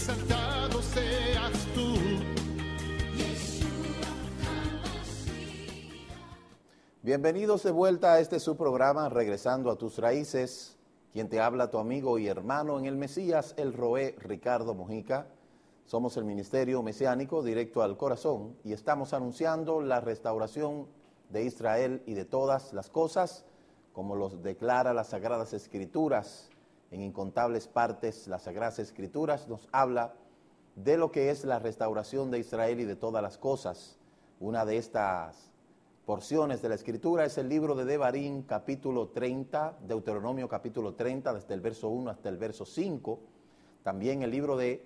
exaltado seas tú. Bienvenidos de vuelta a su programa Regresando a tus Raíces. Quien te habla, tu amigo y hermano en el Mesías, el Roé Ricardo Mojica. Somos el Ministerio Mesiánico Directo al Corazón y estamos anunciando la restauración de Israel y de todas las cosas, como los declara las Sagradas Escrituras. En incontables partes, las Sagradas Escrituras nos habla de lo que es la restauración de Israel y de todas las cosas. Una de estas porciones de la Escritura es el libro de Devarim, capítulo 30, Deuteronomio capítulo 30, desde el verso 1 hasta el verso 5. También el libro de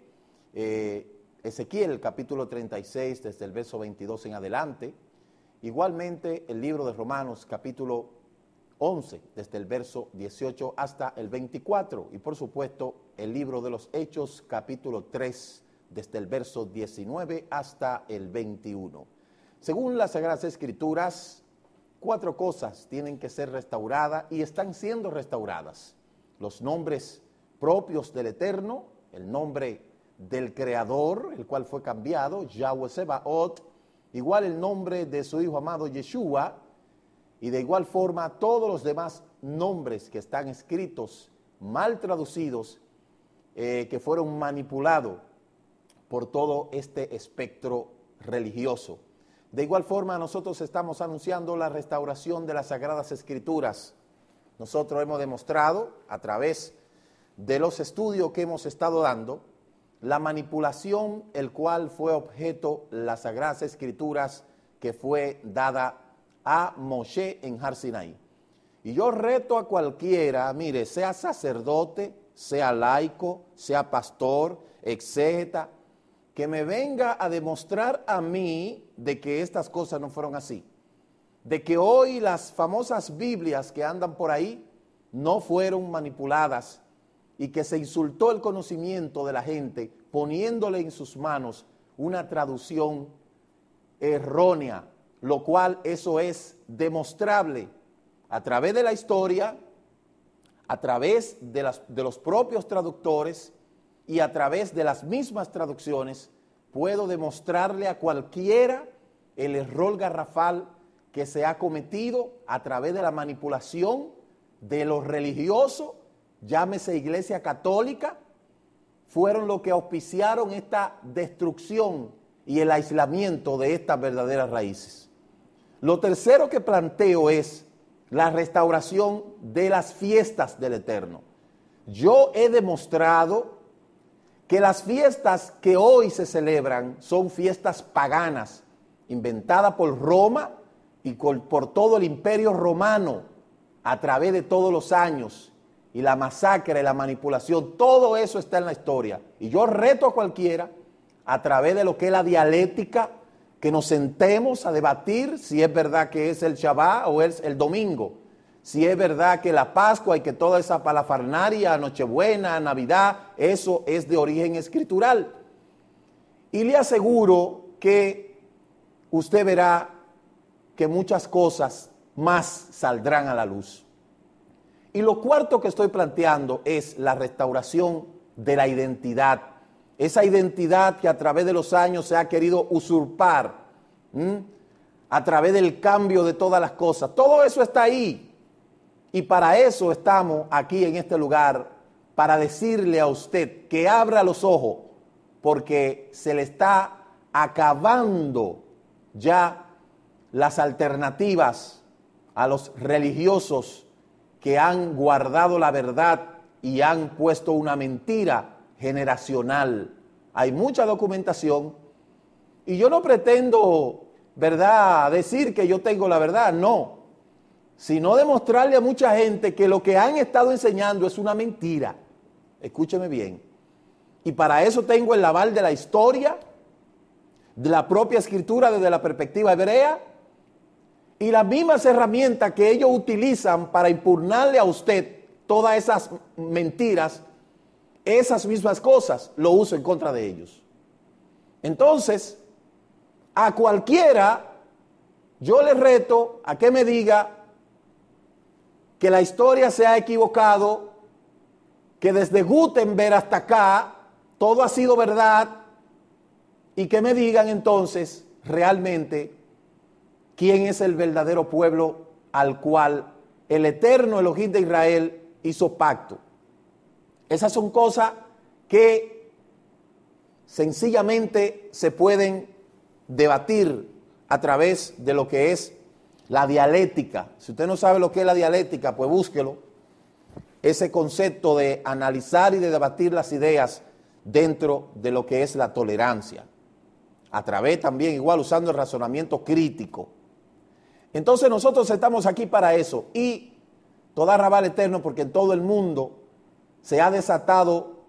Ezequiel, capítulo 36, desde el verso 22 en adelante. Igualmente el libro de Romanos, capítulo 11, desde el verso 18 hasta el 24. Y por supuesto el libro de los Hechos, capítulo 3, desde el verso 19 hasta el 21. Según las Sagradas Escrituras, 4 cosas tienen que ser restauradas y están siendo restauradas. Los nombres propios del Eterno, el nombre del Creador, el cual fue cambiado, Yahweh Sebaot, igual el nombre de su Hijo amado Yeshua, y de igual forma todos los demás nombres que están escritos, mal traducidos, que fueron manipulados por todo este espectro religioso. De igual forma nosotros estamos anunciando la restauración de las Sagradas Escrituras. Nosotros hemos demostrado a través de los estudios que hemos estado dando, la manipulación, el cual fue objeto las Sagradas Escrituras que fue dada a Moshe en Har Sinaí. Y yo reto a cualquiera, mire, sea sacerdote, sea laico, sea pastor, exégeta, que me venga a demostrar a mí de que estas cosas no fueron así. De que hoy las famosas Biblias que andan por ahí no fueron manipuladas y que se insultó el conocimiento de la gente poniéndole en sus manos una traducción errónea, lo cual eso es demostrable a través de la historia, a través de los propios traductores y a través de las mismas traducciones. Puedo demostrarle a cualquiera el error garrafal que se ha cometido a través de la manipulación de los religiosos, llámese Iglesia Católica, fueron los que auspiciaron esta destrucción y el aislamiento de estas verdaderas raíces. Lo tercero que planteo es la restauración de las fiestas del Eterno. Yo he demostrado que las fiestas que hoy se celebran son fiestas paganas, inventadas por Roma y por todo el imperio romano a través de todos los años, y la masacre, la manipulación, todo eso está en la historia. Y yo reto a cualquiera, a través de lo que es la dialéctica, que nos sentemos a debatir si es verdad que es el Shabbat o es el domingo, si es verdad que la Pascua y que toda esa palafarnaria, Nochebuena, Navidad, eso es de origen escritural. Y le aseguro que usted verá que muchas cosas más saldrán a la luz. Y lo cuarto que estoy planteando es la restauración de la identidad. Esa identidad que a través de los años se ha querido usurpar, a través del cambio de todas las cosas. Todo eso está ahí. Y para eso estamos aquí en este lugar, para decirle a usted que abra los ojos, porque se le está acabando ya las alternativas a los religiosos que han guardado la verdad y han puesto una mentira generacional. Hay mucha documentación y yo no pretendo, ¿verdad?, decir que yo tengo la verdad, no, sino demostrarle a mucha gente que lo que han estado enseñando es una mentira. Escúcheme bien. Y para eso tengo el aval de la historia, de la propia escritura desde la perspectiva hebrea, y las mismas herramientas que ellos utilizan para impugnarle a usted todas esas mentiras, esas mismas cosas lo uso en contra de ellos. Entonces, a cualquiera yo le reto a que me diga que la historia se ha equivocado, que desde Gutenberg hasta acá todo ha sido verdad y que me digan entonces realmente quién es el verdadero pueblo al cual el eterno Elohim de Israel hizo pacto. Esas son cosas que sencillamente se pueden debatir a través de lo que es la dialéctica. Si usted no sabe lo que es la dialéctica, pues búsquelo. Ese concepto de analizar y de debatir las ideas dentro de lo que es la tolerancia. A través también, igual, usando el razonamiento crítico. Entonces nosotros estamos aquí para eso. Y toda rabal eterno, porque en todo el mundo se ha desatado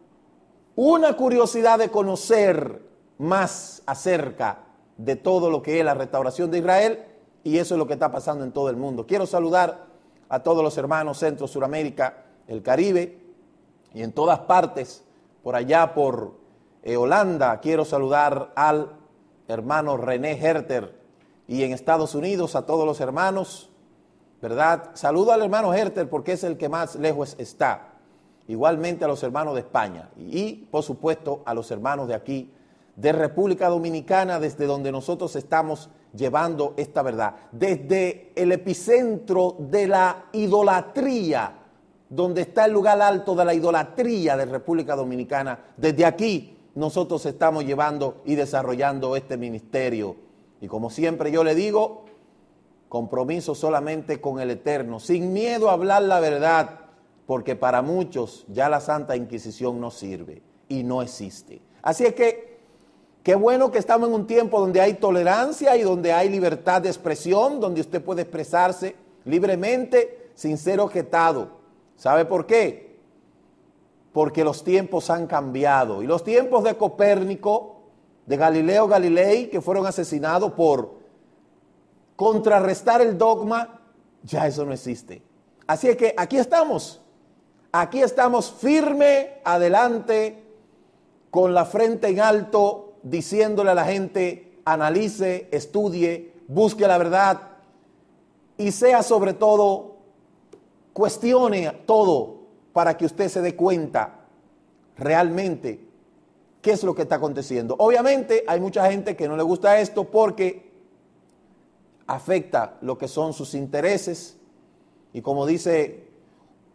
una curiosidad de conocer más acerca de todo lo que es la restauración de Israel, y eso es lo que está pasando en todo el mundo. Quiero saludar a todos los hermanos Centro, Suramérica, el Caribe y en todas partes, por allá por Holanda. Quiero saludar al hermano René Herter, y en Estados Unidos a todos los hermanos, ¿verdad? Saludo al hermano Herter porque es el que más lejos está. Igualmente a los hermanos de España y por supuesto a los hermanos de aquí, de República Dominicana, desde donde nosotros estamos llevando esta verdad. Desde el epicentro de la idolatría, donde está el lugar alto de la idolatría de República Dominicana, desde aquí nosotros estamos llevando y desarrollando este ministerio. Y como siempre yo le digo, compromiso solamente con el Eterno, sin miedo a hablar la verdad, porque para muchos ya la Santa Inquisición no sirve y no existe. Así es que, qué bueno que estamos en un tiempo donde hay tolerancia y donde hay libertad de expresión, donde usted puede expresarse libremente sin ser objetado. ¿Sabe por qué? Porque los tiempos han cambiado. Y los tiempos de Copérnico, de Galileo Galilei, que fueron asesinados por contrarrestar el dogma, ya eso no existe. Así es que aquí estamos firme, adelante, con la frente en alto, diciéndole a la gente, analice, estudie, busque la verdad y sea sobre todo, cuestione todo para que usted se dé cuenta realmente qué es lo que está aconteciendo. Obviamente hay mucha gente que no le gusta esto porque afecta lo que son sus intereses y como dice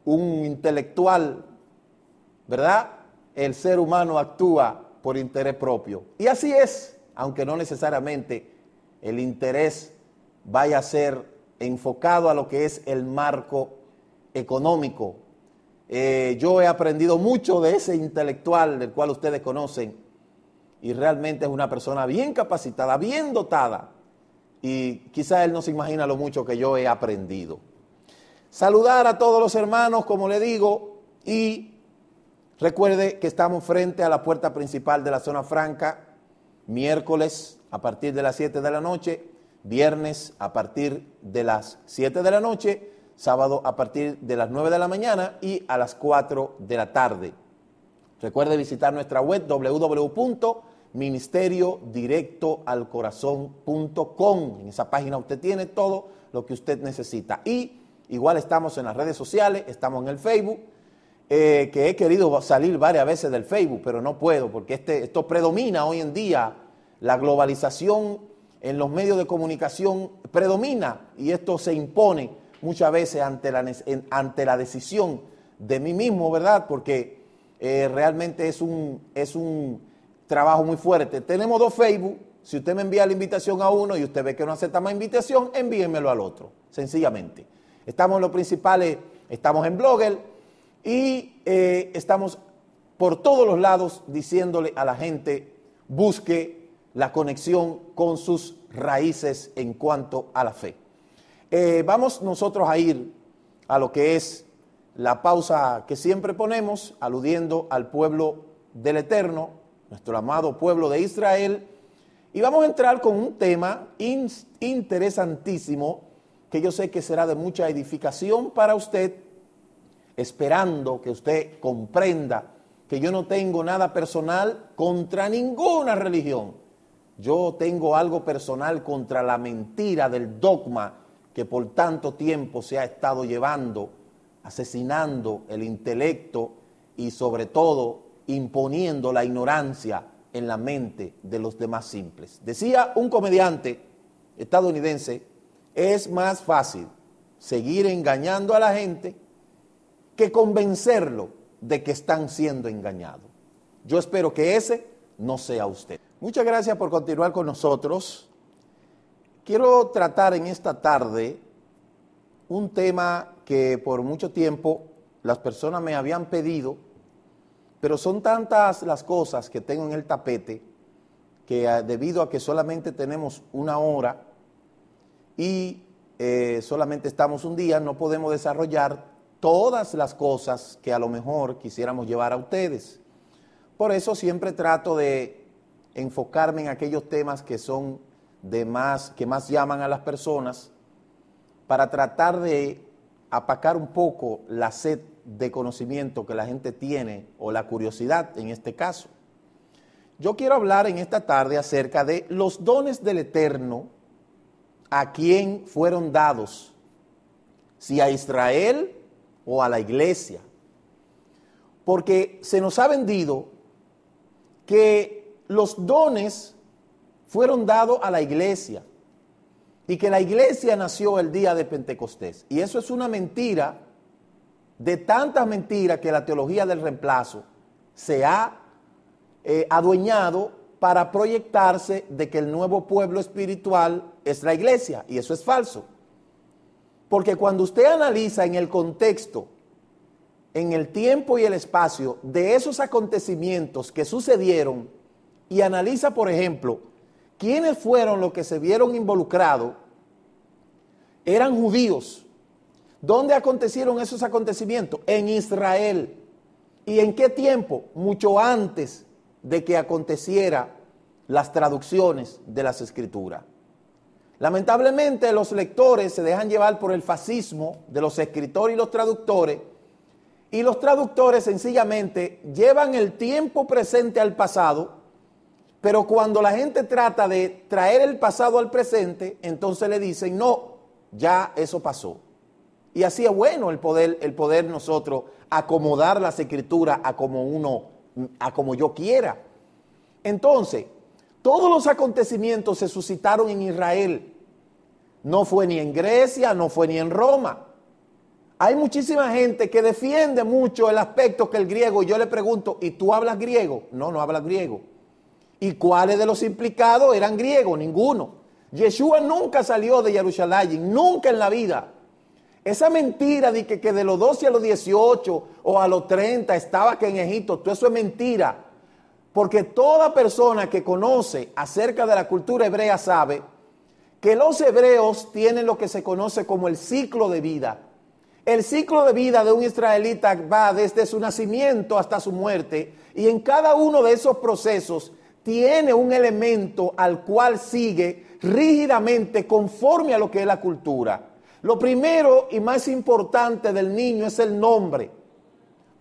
un intelectual, ¿verdad? El ser humano actúa por interés propio. Y así es, aunque no necesariamente el interés vaya a ser enfocado a lo que es el marco económico. Yo he aprendido mucho de ese intelectual del cual ustedes conocen y realmente es una persona bien capacitada, bien dotada y quizá él no se imagina lo mucho que yo he aprendido. Saludar a todos los hermanos, como le digo, y recuerde que estamos frente a la puerta principal de la Zona Franca, miércoles a partir de las 7 de la noche, viernes a partir de las 7 de la noche, sábado a partir de las 9 de la mañana y a las 4 de la tarde. Recuerde visitar nuestra web www.ministeriodirectoalcorazon.com. En esa página usted tiene todo lo que usted necesita. Y igual estamos en las redes sociales, estamos en el Facebook, que he querido salir varias veces del Facebook, pero no puedo porque esto predomina hoy en día, la globalización en los medios de comunicación predomina y esto se impone muchas veces ante la decisión de mí mismo, ¿verdad? Porque realmente es un trabajo muy fuerte. Tenemos 2 Facebook, si usted me envía la invitación a uno y usted ve que no acepta más invitación, envíenmelo al otro, sencillamente. Estamos en los principales, estamos en Blogger y estamos por todos los lados diciéndole a la gente, busque la conexión con sus raíces en cuanto a la fe. Vamos nosotros a ir a lo que es la pausa que siempre ponemos, aludiendo al pueblo del Eterno, nuestro amado pueblo de Israel, y vamos a entrar con un tema interesantísimo que yo sé que será de mucha edificación para usted, esperando que usted comprenda que yo no tengo nada personal contra ninguna religión. Yo tengo algo personal contra la mentira del dogma que por tanto tiempo se ha estado llevando, asesinando el intelecto y sobre todo imponiendo la ignorancia en la mente de los demás simples. Decía un comediante estadounidense, es más fácil seguir engañando a la gente que convencerlo de que están siendo engañados. Yo espero que ese no sea usted. Muchas gracias por continuar con nosotros. Quiero tratar en esta tarde un tema que por mucho tiempo las personas me habían pedido, pero son tantas las cosas que tengo en el tapete que debido a que solamente tenemos una hora y solamente estamos un día, no podemos desarrollar todas las cosas que a lo mejor quisiéramos llevar a ustedes. Por eso siempre trato de enfocarme en aquellos temas que son que más llaman a las personas, para tratar de apacar un poco la sed de conocimiento que la gente tiene, o la curiosidad en este caso. Yo quiero hablar en esta tarde acerca de los dones del Eterno, a quién fueron dados, si a Israel o a la iglesia. Porque se nos ha vendido que los dones fueron dados a la iglesia y que la iglesia nació el día de Pentecostés. Y eso es una mentira, de tantas mentiras que la teología del reemplazo se ha adueñado para proyectarse de que el nuevo pueblo espiritual es la iglesia, y eso es falso. Porque cuando usted analiza en el contexto, en el tiempo y el espacio de esos acontecimientos que sucedieron, y analiza, por ejemplo, quiénes fueron los que se vieron involucrados, eran judíos. ¿Dónde acontecieron esos acontecimientos? En Israel. ¿Y en qué tiempo? Mucho antes de que aconteciera las traducciones de las Escrituras. Lamentablemente los lectores se dejan llevar por el fascismo de los escritores y los traductores, y los traductores sencillamente llevan el tiempo presente al pasado, pero cuando la gente trata de traer el pasado al presente, entonces le dicen, no, ya eso pasó. Y así es bueno el poder nosotros acomodar las Escrituras a como yo quiera. Entonces, todos los acontecimientos se suscitaron en Israel. No fue ni en Grecia, no fue ni en Roma. Hay muchísima gente que defiende mucho el aspecto que el griego, y yo le pregunto, ¿y tú hablas griego? No, no hablas griego. ¿Y cuáles de los implicados eran griegos? Ninguno. Yeshua nunca salió de Jerusalén, nunca en la vida. Esa mentira de que de los 12 a los 18 o a los 30 estaba aquí en Egipto, todo eso es mentira. Porque toda persona que conoce acerca de la cultura hebrea sabe que los hebreos tienen lo que se conoce como el ciclo de vida. El ciclo de vida de un israelita va desde su nacimiento hasta su muerte, y en cada uno de esos procesos tiene un elemento al cual sigue rígidamente conforme a lo que es la cultura. Lo primero y más importante del niño es el nombre.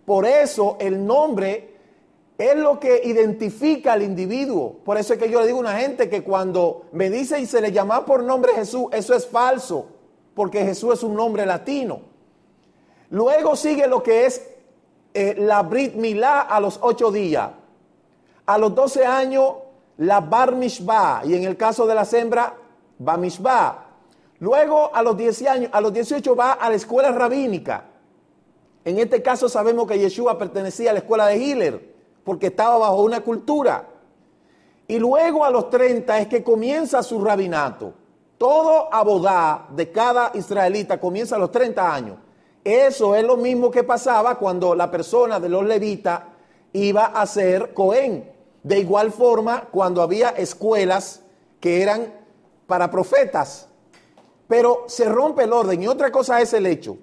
Por eso el nombre es lo que identifica al individuo. Por eso es que yo le digo a una gente que cuando me dice y se le llama por nombre Jesús, eso es falso, porque Jesús es un nombre latino. Luego sigue lo que es la Brit Milá a los 8 días. A los 12 años, la Bar Mishvah, y en el caso de las hembras, Bar Mishvah. Luego, a los 10 años, a los 18 va a la escuela rabínica. En este caso sabemos que Yeshua pertenecía a la escuela de Hiller, porque estaba bajo una cultura. Y luego a los 30 es que comienza su rabinato. Todo abodá de cada israelita comienza a los 30 años. Eso es lo mismo que pasaba cuando la persona de los levitas iba a ser Cohen. De igual forma, cuando había escuelas que eran para profetas. Pero se rompe el orden. Y otra cosa es el hecho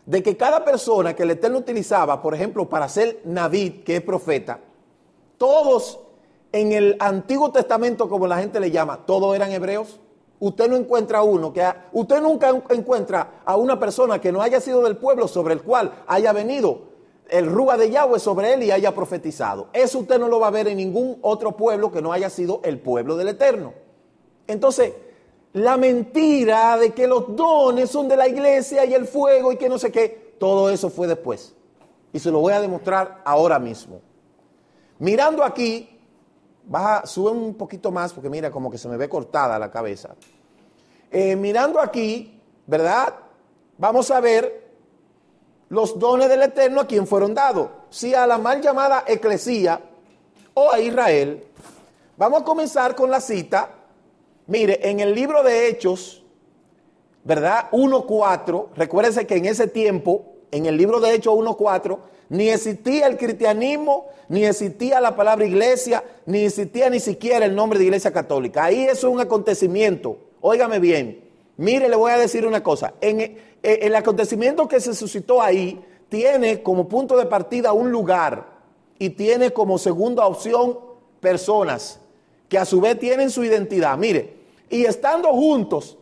de que cada persona que el Eterno utilizaba, por ejemplo, para ser Naví, que es profeta, todos en el Antiguo Testamento, como la gente le llama, todos eran hebreos. Usted no encuentra usted nunca encuentra a una persona que no haya sido del pueblo sobre el cual haya venido el Rúa de Yahweh sobre él y haya profetizado. Eso usted no lo va a ver en ningún otro pueblo que no haya sido el pueblo del Eterno. Entonces, la mentira de que los dones son de la iglesia y el fuego y que no sé qué, todo eso fue después. Y se lo voy a demostrar ahora mismo. Mirando aquí, sube un poquito más porque mira como que se me ve cortada la cabeza. Mirando aquí, ¿verdad? Vamos a ver los dones del Eterno a quien fueron dados. Si a la mal llamada eclesía o a Israel. Vamos a comenzar con la cita. Mire, en el libro de Hechos, ¿verdad? 1:4, recuérdense que en ese tiempo, en el libro de Hechos 1:4, ni existía el cristianismo, ni existía la palabra iglesia, ni existía ni siquiera el nombre de Iglesia Católica. Ahí eso es un acontecimiento. Óigame bien. Mire, le voy a decir una cosa. El acontecimiento que se suscitó ahí tiene como punto de partida un lugar y tiene como segunda opción personas que a su vez tienen su identidad. Mire, y estando juntos,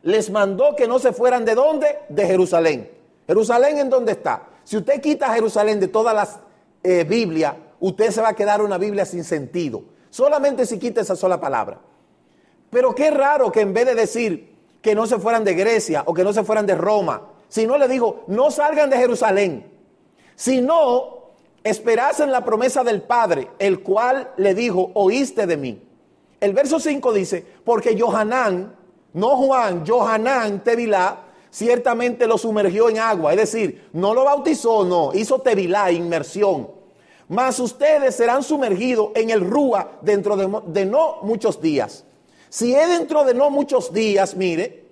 les mandó que no se fueran ¿de dónde? De Jerusalén. ¿Jerusalén en dónde está? Si usted quita Jerusalén de todas las Biblias, usted se va a quedar una Biblia sin sentido. Solamente si quita esa sola palabra. Pero qué raro que en vez de decir que no se fueran de Grecia o que no se fueran de Roma, si no le dijo, no salgan de Jerusalén, sino esperasen la promesa del Padre, el cual le dijo, oíste de mí. El verso 5 dice, porque Johanán, no Juan, Johanán Tevilá, ciertamente lo sumergió en agua, es decir, no lo bautizó, no, hizo Tevilá, inmersión. Mas ustedes serán sumergidos en el Rúa dentro de no muchos días. Si es dentro de no muchos días, mire,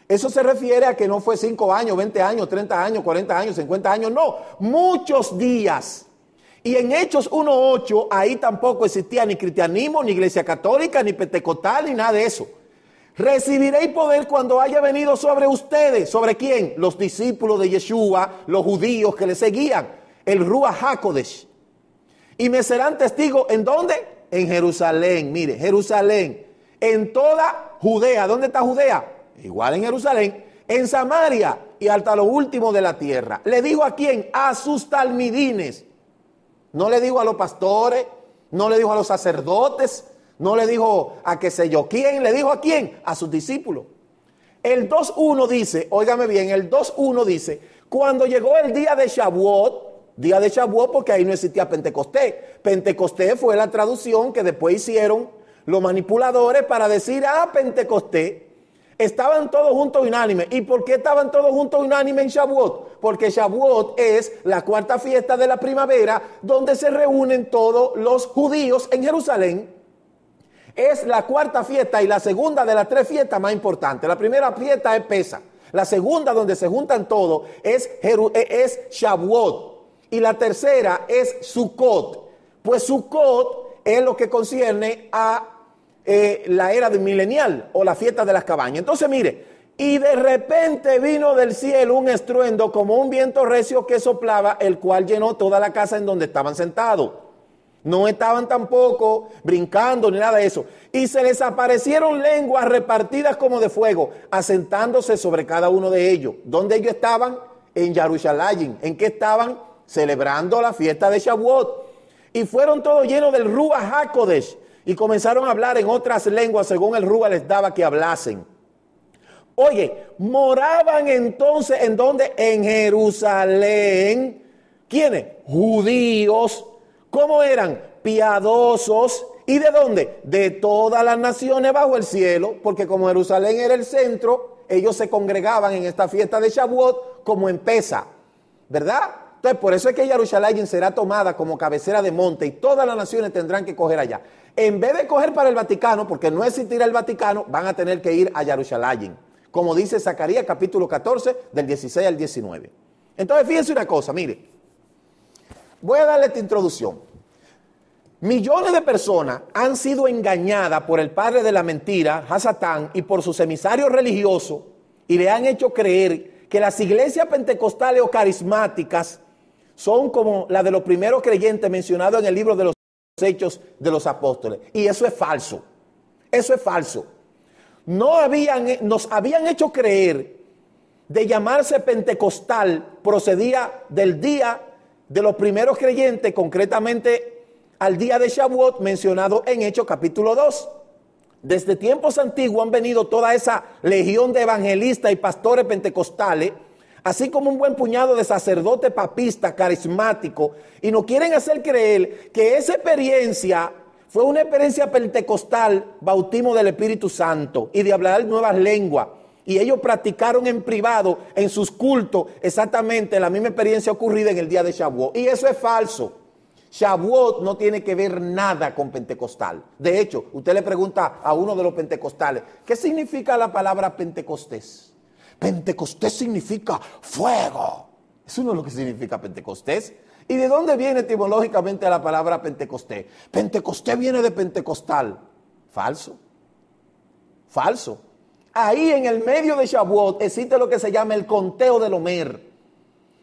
eso se refiere a que no fue 5 años, 20 años, 30 años, 40 años, 50 años, no, muchos días. Y en Hechos 1:8, ahí tampoco existía ni cristianismo, ni iglesia católica, ni pentecostal, ni nada de eso. Recibiréis poder cuando haya venido sobre ustedes. ¿Sobre quién? Los discípulos de Yeshua, los judíos que le seguían, el Ruach HaKodesh. Y me serán testigos, ¿en dónde? En Jerusalén, mire, Jerusalén. En toda Judea. ¿Dónde está Judea? Igual en Jerusalén. En Samaria y hasta lo último de la tierra. ¿Le digo a quién? A sus talmidines. No le digo a los pastores, no le digo a los sacerdotes, no le dijo a qué sé yo quién, le dijo a quién, a sus discípulos. El 2:1 dice, óigame bien, el 2:1 dice, cuando llegó el día de Shavuot porque ahí no existía Pentecostés. Pentecostés fue la traducción que después hicieron los manipuladores para decir, Pentecostés. Estaban todos juntos unánimes. ¿Y por qué estaban todos juntos unánimes en Shavuot? Porque Shavuot es la cuarta fiesta de la primavera donde se reúnen todos los judíos en Jerusalén. Es la cuarta fiesta y la segunda de las 3 fiestas más importantes. La primera fiesta es Pesa. La segunda donde se juntan todos es Shavuot. Y la tercera es Sukkot. Pues Sukkot es lo que concierne a la era milenial o la fiesta de las cabañas. Entonces mire, y de repente vino del cielo un estruendo como un viento recio que soplaba, el cual llenó toda la casa en donde estaban sentados. No estaban tampoco brincando ni nada de eso. Y se les aparecieron lenguas repartidas como de fuego, asentándose sobre cada uno de ellos. ¿Dónde ellos estaban? En Jerusalén. ¿En qué estaban? Celebrando la fiesta de Shavuot. Y fueron todos llenos del Ruach HaKodesh. Y comenzaron a hablar en otras lenguas según el Ruach les daba que hablasen. Oye, moraban entonces, ¿en dónde? En Jerusalén. ¿Quiénes? Judíos. ¿Cómo eran? Piadosos. ¿Y de dónde? De todas las naciones bajo el cielo, porque como Jerusalén era el centro, ellos se congregaban en esta fiesta de Shavuot como en Pesa, ¿verdad? Entonces, por eso es que Jerusalén será tomada como cabecera de monte y todas las naciones tendrán que coger allá. En vez de coger para el Vaticano, porque no existirá el Vaticano, van a tener que ir a Jerusalén, como dice Zacarías capítulo 14, del 16 al 19. Entonces, fíjense una cosa, mire, voy a darle esta introducción. Millones de personas han sido engañadas por el padre de la mentira, Hasatán, y por sus emisarios religiosos, y le han hecho creer que las iglesias pentecostales o carismáticas son como la de los primeros creyentes mencionados en el libro de los Hechos de los Apóstoles. Y eso es falso. Eso es falso. Nos habían hecho creer de llamarse pentecostal, procedía del día de los primeros creyentes, concretamente al día de Shavuot mencionado en Hechos capítulo 2. Desde tiempos antiguos han venido toda esa legión de evangelistas y pastores pentecostales así como un buen puñado de sacerdotes papistas carismáticos, y nos quieren hacer creer que esa experiencia fue una experiencia pentecostal, bautismo del Espíritu Santo y de hablar nuevas lenguas. Y ellos practicaron en privado, en sus cultos, exactamente la misma experiencia ocurrida en el día de Shavuot. Y eso es falso. Shavuot no tiene que ver nada con pentecostal. De hecho, usted le pregunta a uno de los pentecostales, ¿qué significa la palabra Pentecostés? Pentecostés significa fuego. Eso no es lo que significa Pentecostés. ¿Y de dónde viene etimológicamente la palabra Pentecostés? Pentecostés viene de pentecostal. Falso. Falso. Ahí en el medio de Shavuot existe lo que se llama el conteo del Omer,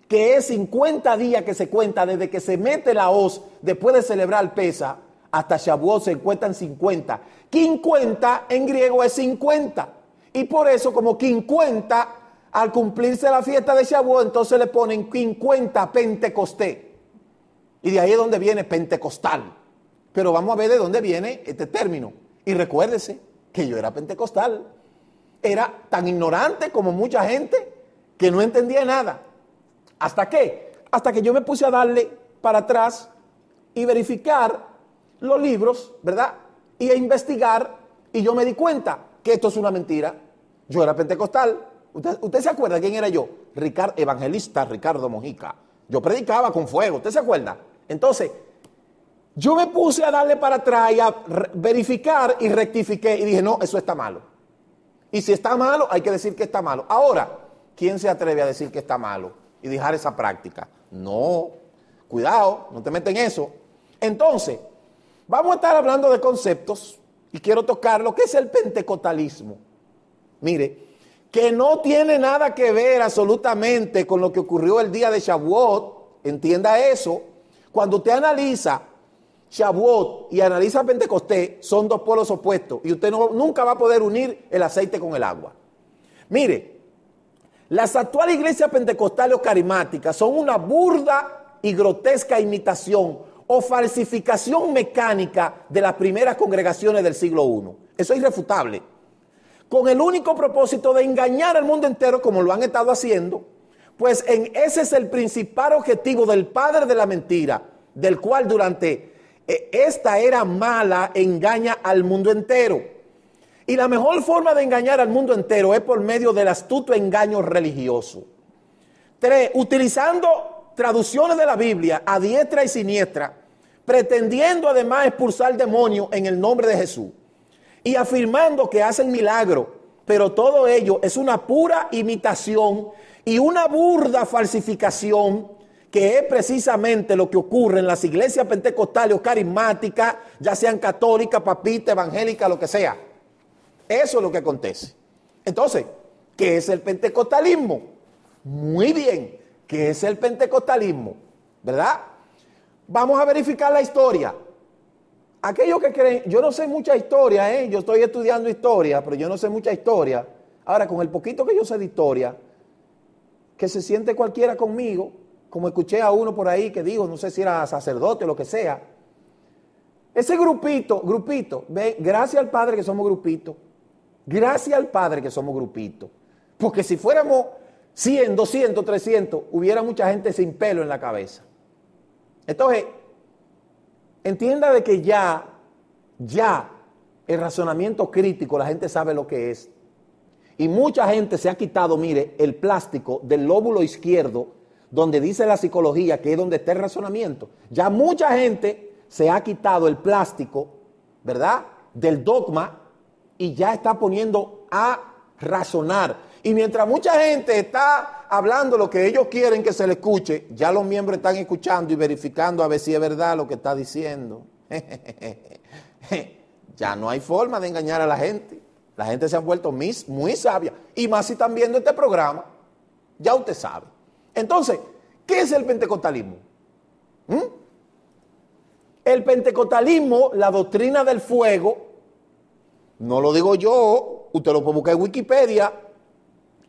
que es 50 días que se cuenta desde que se mete la hoz después de celebrar Pesa hasta Shavuot se cuentan 50. 50 en griego es 50. Y por eso como 50, al cumplirse la fiesta de Shavuot, entonces le ponen 50 Pentecostés. Y de ahí es donde viene pentecostal. Pero vamos a ver de dónde viene este término. Y recuérdese que yo era pentecostal. Era tan ignorante como mucha gente que no entendía nada. ¿Hasta qué? Hasta que yo me puse a darle para atrás y verificar los libros, ¿verdad? Y a investigar, y yo me di cuenta que esto es una mentira. Yo era pentecostal. ¿Usted se acuerda quién era yo? Evangelista Ricardo Mojica. Yo predicaba con fuego, ¿usted se acuerda? Entonces, yo me puse a darle para atrás y a verificar y rectifiqué y dije, no, eso está malo. Y si está malo, hay que decir que está malo. Ahora, ¿quién se atreve a decir que está malo y dejar esa práctica? No, cuidado, no te metas en eso. Entonces, vamos a estar hablando de conceptos y quiero tocar lo que es el pentecostalismo. Mire, que no tiene nada que ver absolutamente con lo que ocurrió el día de Shavuot, entienda eso. Cuando usted analiza Shavuot y analiza Pentecostés, son dos polos opuestos y usted nunca va a poder unir el aceite con el agua. Mire, las actuales iglesias pentecostales o carismáticas son una burda y grotesca imitación o falsificación mecánica de las primeras congregaciones del siglo I. Eso es irrefutable. Con el único propósito de engañar al mundo entero como lo han estado haciendo, pues ese es el principal objetivo del padre de la mentira, del cual durante esta era mala engaña al mundo entero. Y la mejor forma de engañar al mundo entero es por medio del astuto engaño religioso. 3. Utilizando traducciones de la Biblia a diestra y siniestra, pretendiendo además expulsar demonios en el nombre de Jesús y afirmando que hacen milagro, pero todo ello es una pura imitación y una burda falsificación que es precisamente lo que ocurre en las iglesias pentecostales o carismáticas, ya sean católicas, papistas, evangélicas, lo que sea. Eso es lo que acontece. Entonces, ¿qué es el pentecostalismo? Muy bien, ¿qué es el pentecostalismo? ¿Verdad? Vamos a verificar la historia. Aquellos que creen, yo no sé mucha historia, yo estoy estudiando historia, pero yo no sé mucha historia. Ahora, con el poquito que yo sé de historia, que se siente cualquiera conmigo, como escuché a uno por ahí que dijo, no sé si era sacerdote o lo que sea. Ese grupito, ve, gracias al Padre que somos grupito. Gracias al Padre que somos grupito. Porque si fuéramos 100, 200, 300, hubiera mucha gente sin pelo en la cabeza. Entonces, entienda de que ya el razonamiento crítico, la gente sabe lo que es. Y mucha gente se ha quitado, mire, el plástico del lóbulo izquierdo, donde dice la psicología que es donde está el razonamiento. Ya mucha gente se ha quitado el plástico, ¿verdad?, del dogma y ya está poniendo a razonar. Y mientras mucha gente está hablando lo que ellos quieren que se le escuche, ya los miembros están escuchando y verificando a ver si es verdad lo que está diciendo. Ya no hay forma de engañar a la gente. La gente se ha vuelto muy sabia. Y más si están viendo este programa, ya usted sabe. Entonces, ¿qué es el pentecostalismo? El pentecostalismo, la doctrina del fuego, no lo digo yo, usted lo puede buscar en Wikipedia.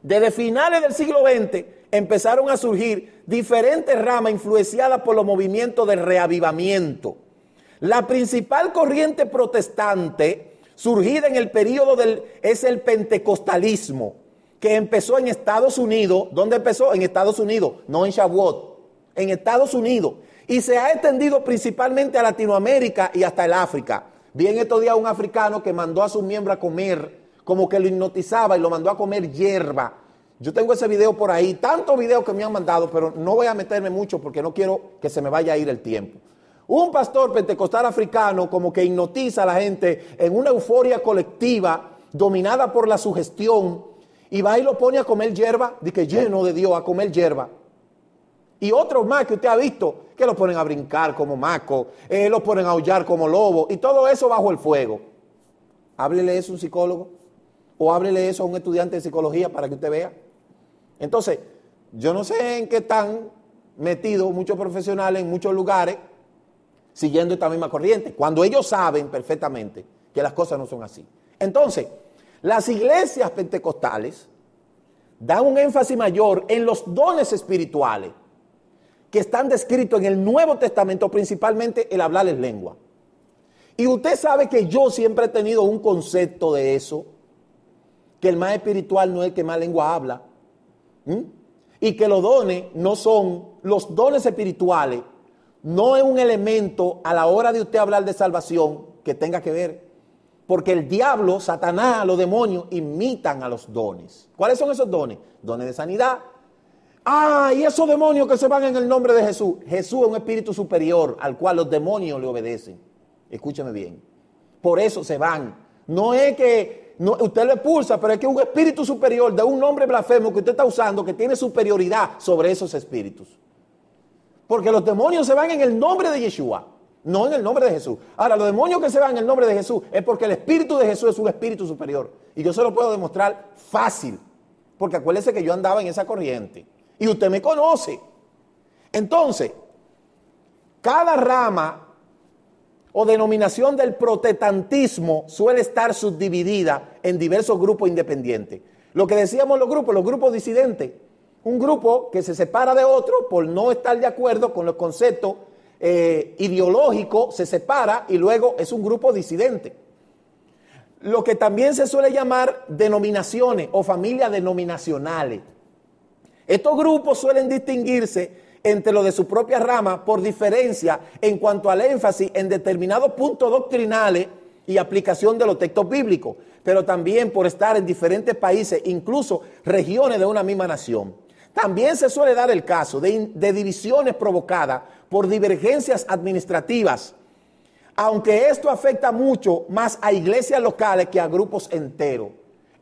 Desde finales del siglo XX empezaron a surgir diferentes ramas influenciadas por los movimientos de reavivamiento. La principal corriente protestante surgida en el periodo es el pentecostalismo, que empezó en Estados Unidos. ¿Dónde empezó? En Estados Unidos, no en Shavuot, en Estados Unidos. Y se ha extendido principalmente a Latinoamérica y hasta el África. Vi en estos días un africano que mandó a sus miembros a comer, como que lo hipnotizaba y lo mandó a comer hierba. Yo tengo ese video por ahí, tantos videos que me han mandado, pero no voy a meterme mucho porque no quiero que se me vaya a ir el tiempo. Un pastor pentecostal africano como que hipnotiza a la gente en una euforia colectiva dominada por la sugestión y va y lo pone a comer hierba, de que lleno de Dios a comer hierba. Y otros más que usted ha visto que lo ponen a brincar como maco, lo ponen a aullar como lobo y todo eso bajo el fuego. Háblele eso a un psicólogo o háblele eso a un estudiante de psicología para que usted vea. Entonces, yo no sé en qué están metidos muchos profesionales en muchos lugares siguiendo esta misma corriente, cuando ellos saben perfectamente que las cosas no son así. Entonces, las iglesias pentecostales dan un énfasis mayor en los dones espirituales que están descritos en el Nuevo Testamento, principalmente el hablar en lengua. Y usted sabe que yo siempre he tenido un concepto de eso, que el más espiritual no es el que más lengua habla, y que los dones no son, los dones espirituales no es un elemento a la hora de usted hablar de salvación que tenga que ver, porque el diablo, Satanás, los demonios imitan a los dones. ¿Cuáles son esos dones? Dones de sanidad. Y esos demonios que se van en el nombre de Jesús. Jesús es un espíritu superior al cual los demonios le obedecen. Escúcheme bien. Por eso se van. No es que usted lo expulsa, pero es que un espíritu superior de un nombre blasfemo que usted está usando que tiene superioridad sobre esos espíritus. Porque los demonios se van en el nombre de Yeshua, no en el nombre de Jesús. Ahora, los demonios que se van en el nombre de Jesús es porque el espíritu de Jesús es un espíritu superior. Y yo se lo puedo demostrar fácil. Porque acuérdese que yo andaba en esa corriente. Y usted me conoce. Entonces, cada rama o denominación del protestantismo suele estar subdividida en diversos grupos independientes. Lo que decíamos los grupos disidentes. Un grupo que se separa de otro por no estar de acuerdo con los conceptos ideológicos, se separa y luego es un grupo disidente. Lo que también se suele llamar denominaciones o familias denominacionales. Estos grupos suelen distinguirse entre los de su propia rama por diferencia en cuanto al énfasis en determinados puntos doctrinales y aplicación de los textos bíblicos, pero también por estar en diferentes países, incluso regiones de una misma nación. También se suele dar el caso de divisiones provocadas por divergencias administrativas, aunque esto afecta mucho más a iglesias locales que a grupos enteros.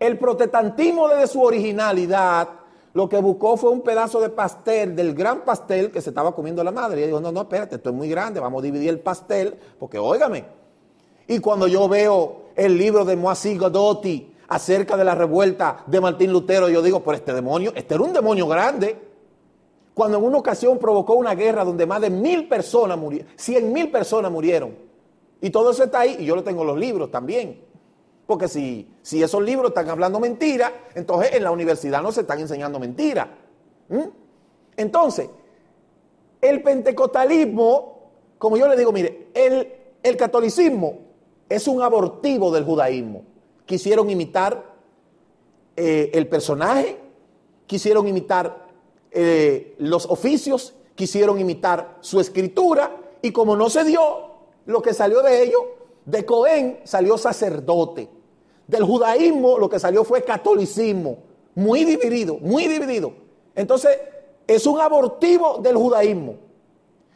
El protestantismo desde su originalidad lo que buscó fue un pedazo de pastel, del gran pastel que se estaba comiendo la madre. Y dijo, no, espérate, esto es muy grande, vamos a dividir el pastel, porque óigame. Y cuando yo veo el libro de Moacir Godotti acerca de la revuelta de Martín Lutero, yo digo, pero este era un demonio grande. Cuando en una ocasión provocó una guerra donde más de 1,000 personas murieron, 100,000 personas murieron. Y todo eso está ahí, y yo le tengo los libros también. Porque si esos libros están hablando mentira, entonces en la universidad no se están enseñando mentira. Entonces, el pentecostalismo, como yo le digo, mire, el catolicismo es un abortivo del judaísmo. Quisieron imitar el personaje, quisieron imitar los oficios, quisieron imitar su escritura, y como no se dio, lo que salió de ellos, de Cohen salió sacerdote. Del judaísmo lo que salió fue catolicismo. Muy dividido, muy dividido. Entonces, es un abortivo del judaísmo.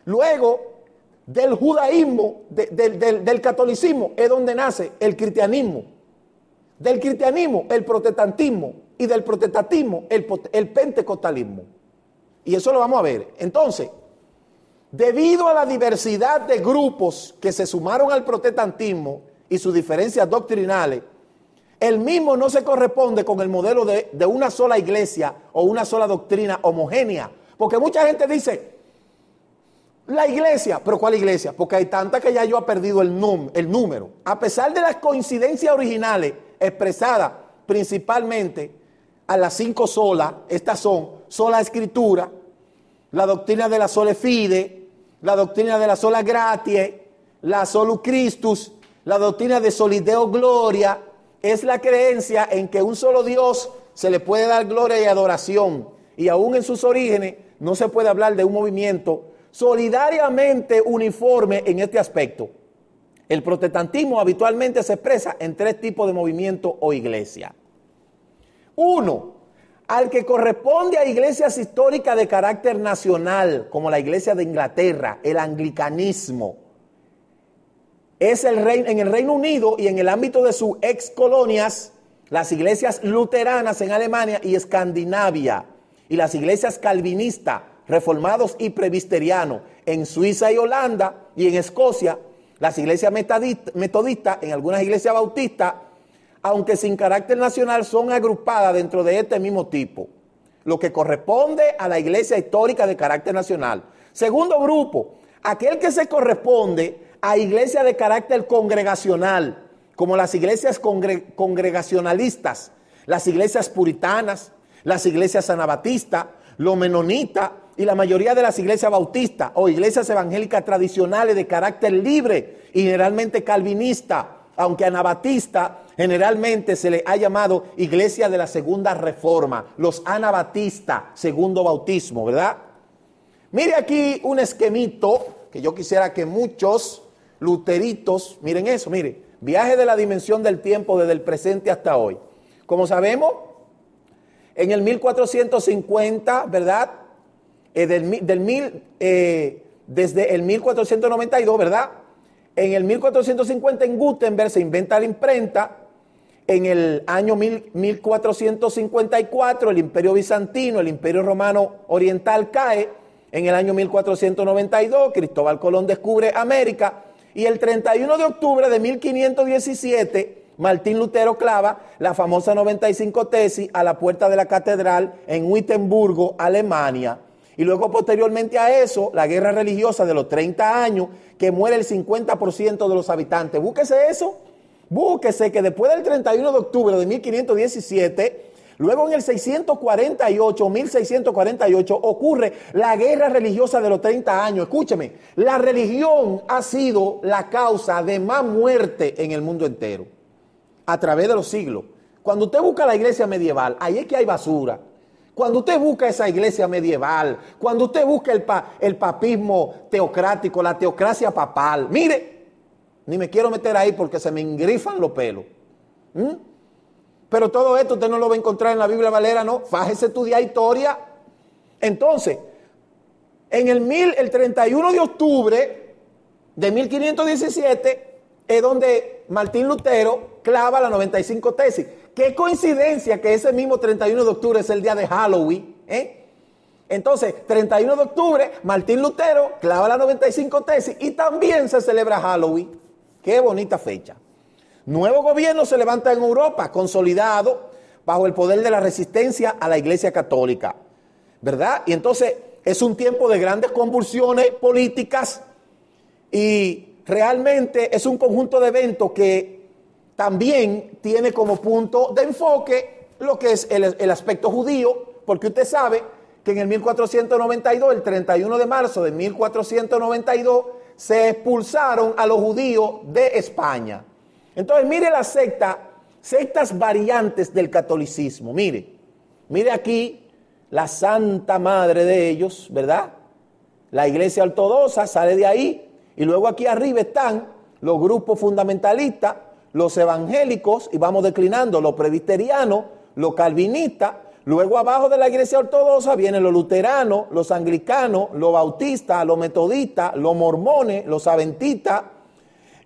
Luego, del judaísmo, del catolicismo, es donde nace el cristianismo. Del cristianismo, el protestantismo. Y del protestantismo, el pentecostalismo. Y eso lo vamos a ver. Entonces, debido a la diversidad de grupos que se sumaron al protestantismo y sus diferencias doctrinales, el mismo no se corresponde con el modelo de una sola iglesia o una sola doctrina homogénea. Porque mucha gente dice, la iglesia, ¿pero cuál iglesia? Porque hay tantas que ya yo he perdido el número. A pesar de las coincidencias originales expresadas principalmente a las 5 solas, estas son sola escritura, la doctrina de la sola fide, la doctrina de la sola gratie, la solus Christus, la doctrina de solideo gloria, es la creencia en que un solo Dios se le puede dar gloria y adoración, y aún en sus orígenes no se puede hablar de un movimiento solidariamente uniforme en este aspecto. El protestantismo habitualmente se expresa en tres tipos de movimiento o iglesia. Uno, al que corresponde a iglesias históricas de carácter nacional, como la iglesia de Inglaterra, el anglicanismo. Es en el Reino Unido y en el ámbito de sus ex colonias, las iglesias luteranas en Alemania y Escandinavia, y las iglesias calvinistas, reformados y presbiterianos en Suiza y Holanda y en Escocia, las iglesias metodistas, en algunas iglesias bautistas, aunque sin carácter nacional, son agrupadas dentro de este mismo tipo, lo que corresponde a la iglesia histórica de carácter nacional. Segundo grupo, aquel que se corresponde a iglesias de carácter congregacional, como las iglesias congregacionalistas, las iglesias puritanas, las iglesias anabatistas, los menonitas y la mayoría de las iglesias bautistas o iglesias evangélicas tradicionales de carácter libre y generalmente calvinista, aunque anabatista generalmente se le ha llamado iglesia de la segunda reforma, los anabatistas, segundo bautismo, ¿verdad? Mire aquí un esquemito que yo quisiera que muchos luteritos, miren eso, mire, viaje de la dimensión del tiempo desde el presente hasta hoy. Como sabemos, en el 1450, ¿verdad? Desde el 1492, ¿verdad? En el 1450 en Gutenberg se inventa la imprenta. En el año 1454 el Imperio Bizantino, el Imperio Romano Oriental cae. En el año 1492 Cristóbal Colón descubre América. Y el 31 de octubre de 1517 Martín Lutero clava la famosa 95 tesis a la puerta de la catedral en Wittenbergo, Alemania. Y luego posteriormente a eso, la guerra religiosa de los 30 años, que muere el 50% de los habitantes. Búsquese eso. Búsquese que después del 31 de octubre de 1517, luego en el 1648 ocurre la guerra religiosa de los 30 años. Escúcheme, la religión ha sido la causa de más muerte en el mundo entero, a través de los siglos. Cuando usted busca la iglesia medieval, ahí es que hay basura. Cuando usted busca esa iglesia medieval, cuando usted busca el papismo teocrático, la teocracia papal, mire, ni me quiero meter ahí porque se me engrifan los pelos. Pero todo esto usted no lo va a encontrar en la Biblia Valera, ¿no? Fájese estudiar historia. Entonces, en el 31 de octubre de 1517 es donde Martín Lutero clava la 95 tesis. Qué coincidencia que ese mismo 31 de octubre es el día de Halloween, ¿eh? Entonces, 31 de octubre, Martín Lutero clava la 95 tesis y también se celebra Halloween. Qué bonita fecha. Nuevo gobierno se levanta en Europa, consolidado bajo el poder de la resistencia a la Iglesia Católica, ¿verdad? Y entonces es un tiempo de grandes convulsiones políticas y realmente es un conjunto de eventos que también tiene como punto de enfoque lo que es el aspecto judío, porque usted sabe que en el 1492, el 31 de marzo de 1492, se expulsaron a los judíos de España. Entonces, mire las sectas variantes del catolicismo. Mire aquí la santa madre de ellos, ¿verdad? La iglesia ortodoxa sale de ahí y luego aquí arriba están los grupos fundamentalistas, los evangélicos, y vamos declinando, los presbiterianos, los calvinistas. Luego abajo de la iglesia ortodoxa vienen los luteranos, los anglicanos, los bautistas, los metodistas, los mormones, los adventistas,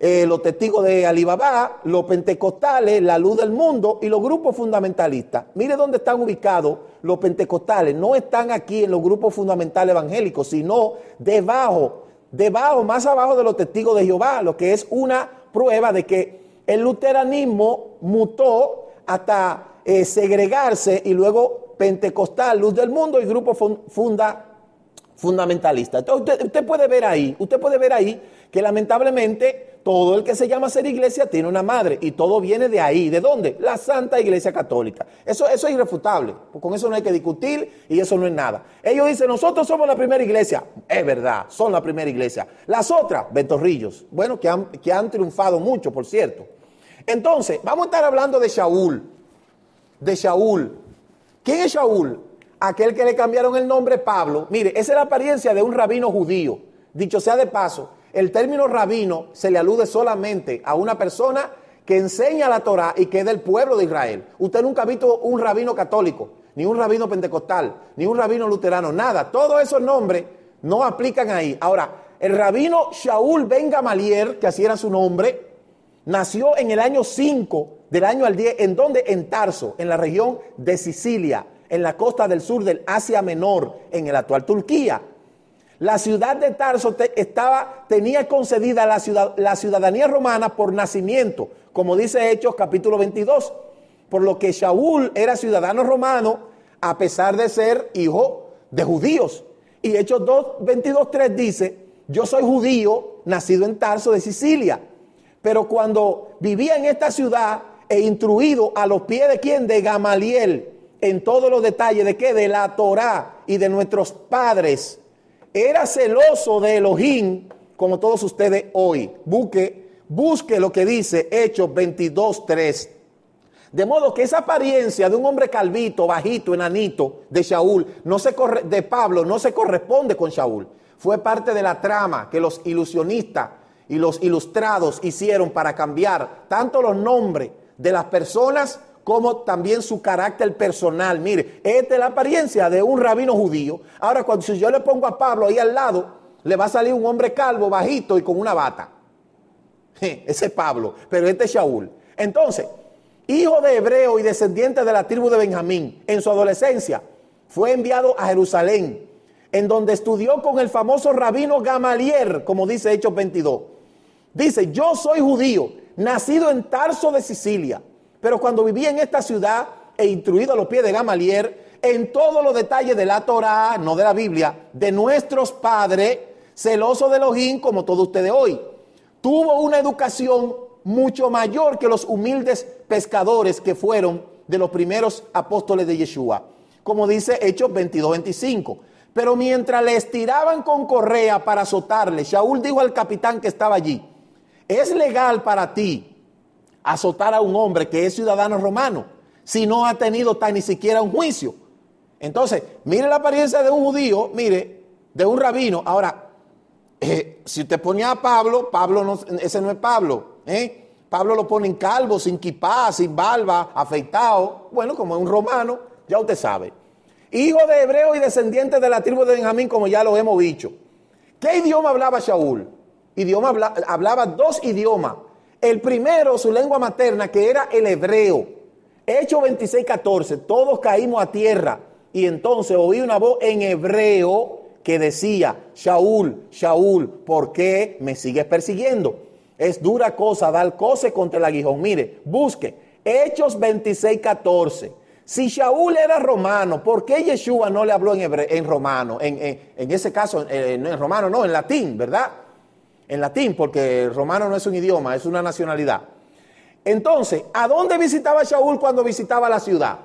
los testigos de Alibaba, los pentecostales, la luz del mundo y los grupos fundamentalistas. Mire dónde están ubicados los pentecostales. No están aquí en los grupos fundamentales evangélicos, sino debajo, más abajo de los testigos de Jehová, lo que es una prueba de que el luteranismo mutó hasta segregarse y luego pentecostal, luz del mundo y grupo fundamentalista. Entonces usted puede ver ahí que lamentablemente todo el que se llama ser iglesia tiene una madre y todo viene de ahí. ¿De dónde? La Santa Iglesia Católica. Eso es irrefutable, con eso no hay que discutir y eso no es nada. Ellos dicen, nosotros somos la primera iglesia. Es verdad, son la primera iglesia. Las otras, ventorrillos, bueno, que han triunfado mucho, por cierto. Entonces, vamos a estar hablando de Shaul. ¿Quién es Shaul? Aquel que le cambiaron el nombre Pablo. Mire, esa es la apariencia de un rabino judío. Dicho sea de paso, el término rabino se le alude solamente a una persona que enseña la Torá y que es del pueblo de Israel. Usted nunca ha visto un rabino católico, ni un rabino pentecostal, ni un rabino luterano, nada. Todos esos nombres no aplican ahí. Ahora, el rabino Shaul ben Gamaliel, que así era su nombre, nació en el año 5 del año al 10, ¿en dónde? En Tarso, en la región de Sicilia, en la costa del sur del Asia Menor, en el actual Turquía. La ciudad de Tarso tenía concedida la ciudadanía romana por nacimiento, como dice Hechos capítulo 22, por lo que Shaul era ciudadano romano a pesar de ser hijo de judíos. Y Hechos 22:3 dice, yo soy judío, nacido en Tarso de Sicilia, pero cuando vivía en esta ciudad e instruido a los pies de ¿quién? De Gamaliel, en todos los detalles de ¿qué? De la Torá y de nuestros padres. Era celoso de Elohim, como todos ustedes hoy. Busque lo que dice Hechos 22:3. De modo que esa apariencia de un hombre calvito, bajito, enanito, de Shaul, de Pablo, no se corresponde con Shaul. Fue parte de la trama que los ilusionistas y los ilustrados hicieron para cambiar tanto los nombres de las personas como también su carácter personal. Mire, esta es la apariencia de un rabino judío. Ahora, si yo le pongo a Pablo ahí al lado, le va a salir un hombre calvo, bajito y con una bata. Ese es Pablo, pero este es Shaul. Entonces, hijo de hebreo y descendiente de la tribu de Benjamín, en su adolescencia fue enviado a Jerusalén, en donde estudió con el famoso rabino Gamaliel, como dice Hechos 22. Dice, yo soy judío, nacido en Tarso de Sicilia, pero cuando vivía en esta ciudad e instruido a los pies de Gamaliel, en todos los detalles de la Torá, no de la Biblia, de nuestros padres, celoso de Elohim, como todos ustedes hoy, tuvo una educación mucho mayor que los humildes pescadores que fueron de los primeros apóstoles de Yeshua, como dice Hechos 22:25. Pero mientras le estiraban con correa para azotarle, Shaul dijo al capitán que estaba allí, ¿es legal para ti azotar a un hombre que es ciudadano romano si no ha tenido ni siquiera un juicio? Entonces, mire la apariencia de un judío, mire, de un rabino. Ahora, si usted ponía a Pablo no, ese no es Pablo, Pablo lo ponen calvo, sin kipá, sin barba, afeitado. Bueno, como es un romano, ya usted sabe. Hijo de hebreo y descendiente de la tribu de Benjamín, como ya lo hemos dicho. ¿Qué idioma hablaba Shaul? Hablaba dos idiomas. El primero, su lengua materna, que era el hebreo. Hechos 26:14, todos caímos a tierra. Y entonces oí una voz en hebreo que decía, Shaul, Shaul, ¿por qué me sigues persiguiendo? Es dura cosa dar coce contra el aguijón. Mire, busque Hechos 26:14. Si Shaul era romano, ¿por qué Yeshua no le habló en romano? En ese caso, en romano no, en latín, ¿verdad? En latín, porque el romano no es un idioma, es una nacionalidad. Entonces, ¿a dónde visitaba Shaul cuando visitaba la ciudad?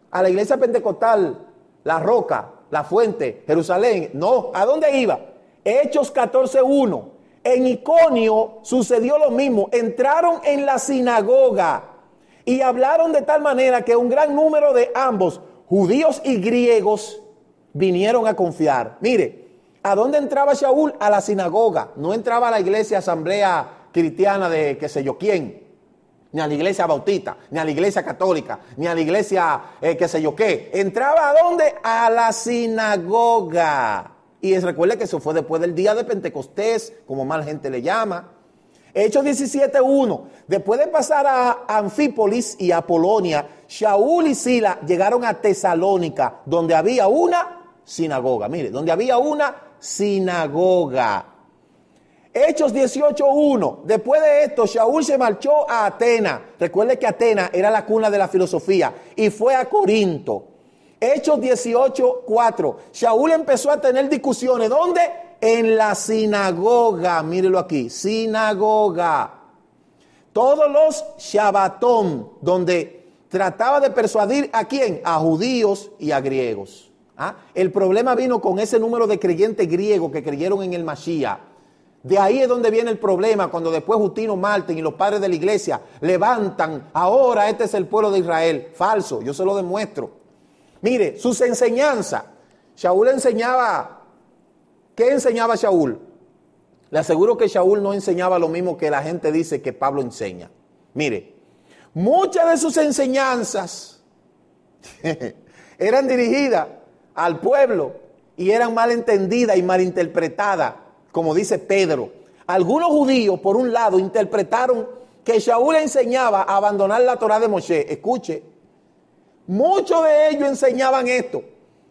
¿A la iglesia pentecostal, la Roca, la Fuente, Jerusalén? No, ¿a dónde iba? Hechos 14:1. En Iconio sucedió lo mismo. Entraron en la sinagoga y hablaron de tal manera que un gran número de ambos, judíos y griegos, vinieron a confiar. Mire, ¿a dónde entraba Shaul? A la sinagoga. No entraba a la iglesia asamblea cristiana de qué sé yo quién, ni a la iglesia bautista, ni a la iglesia católica, ni a la iglesia qué sé yo qué. Entraba ¿a dónde? A la sinagoga. Y recuerde que eso fue después del día de Pentecostés, como más gente le llama. Hechos 17:1. Después de pasar a Anfípolis y a Polonia, Shaul y Sila llegaron a Tesalónica, donde había una sinagoga. Mire, donde había una sinagoga. Hechos 18:1. Después de esto, Shaul se marchó a Atenas. Recuerde que Atenas era la cuna de la filosofía y fue a Corinto. Hechos 18:4. Shaul empezó a tener discusiones. ¿Dónde? En la sinagoga. Mírelo aquí. Sinagoga. Todos los Shabbatón, donde trataba de persuadir ¿a quién? A judíos y a griegos. El problema vino con ese número de creyentes griegos que creyeron en el Mashiach. De ahí es donde viene el problema, cuando después Justino Martín y los padres de la iglesia levantan, ahora este es el pueblo de Israel. Falso, yo se lo demuestro. Mire, sus enseñanzas. Shaul enseñaba, ¿qué enseñaba Shaul? Le aseguro que Shaul no enseñaba lo mismo que la gente dice que Pablo enseña. Mire, muchas de sus enseñanzas eran dirigidas al pueblo y eran mal entendidas y malinterpretadas, como dice Pedro. Algunos judíos, por un lado, interpretaron que Shaul enseñaba a abandonar la Torá de Moshe. Escuche, muchos de ellos enseñaban esto,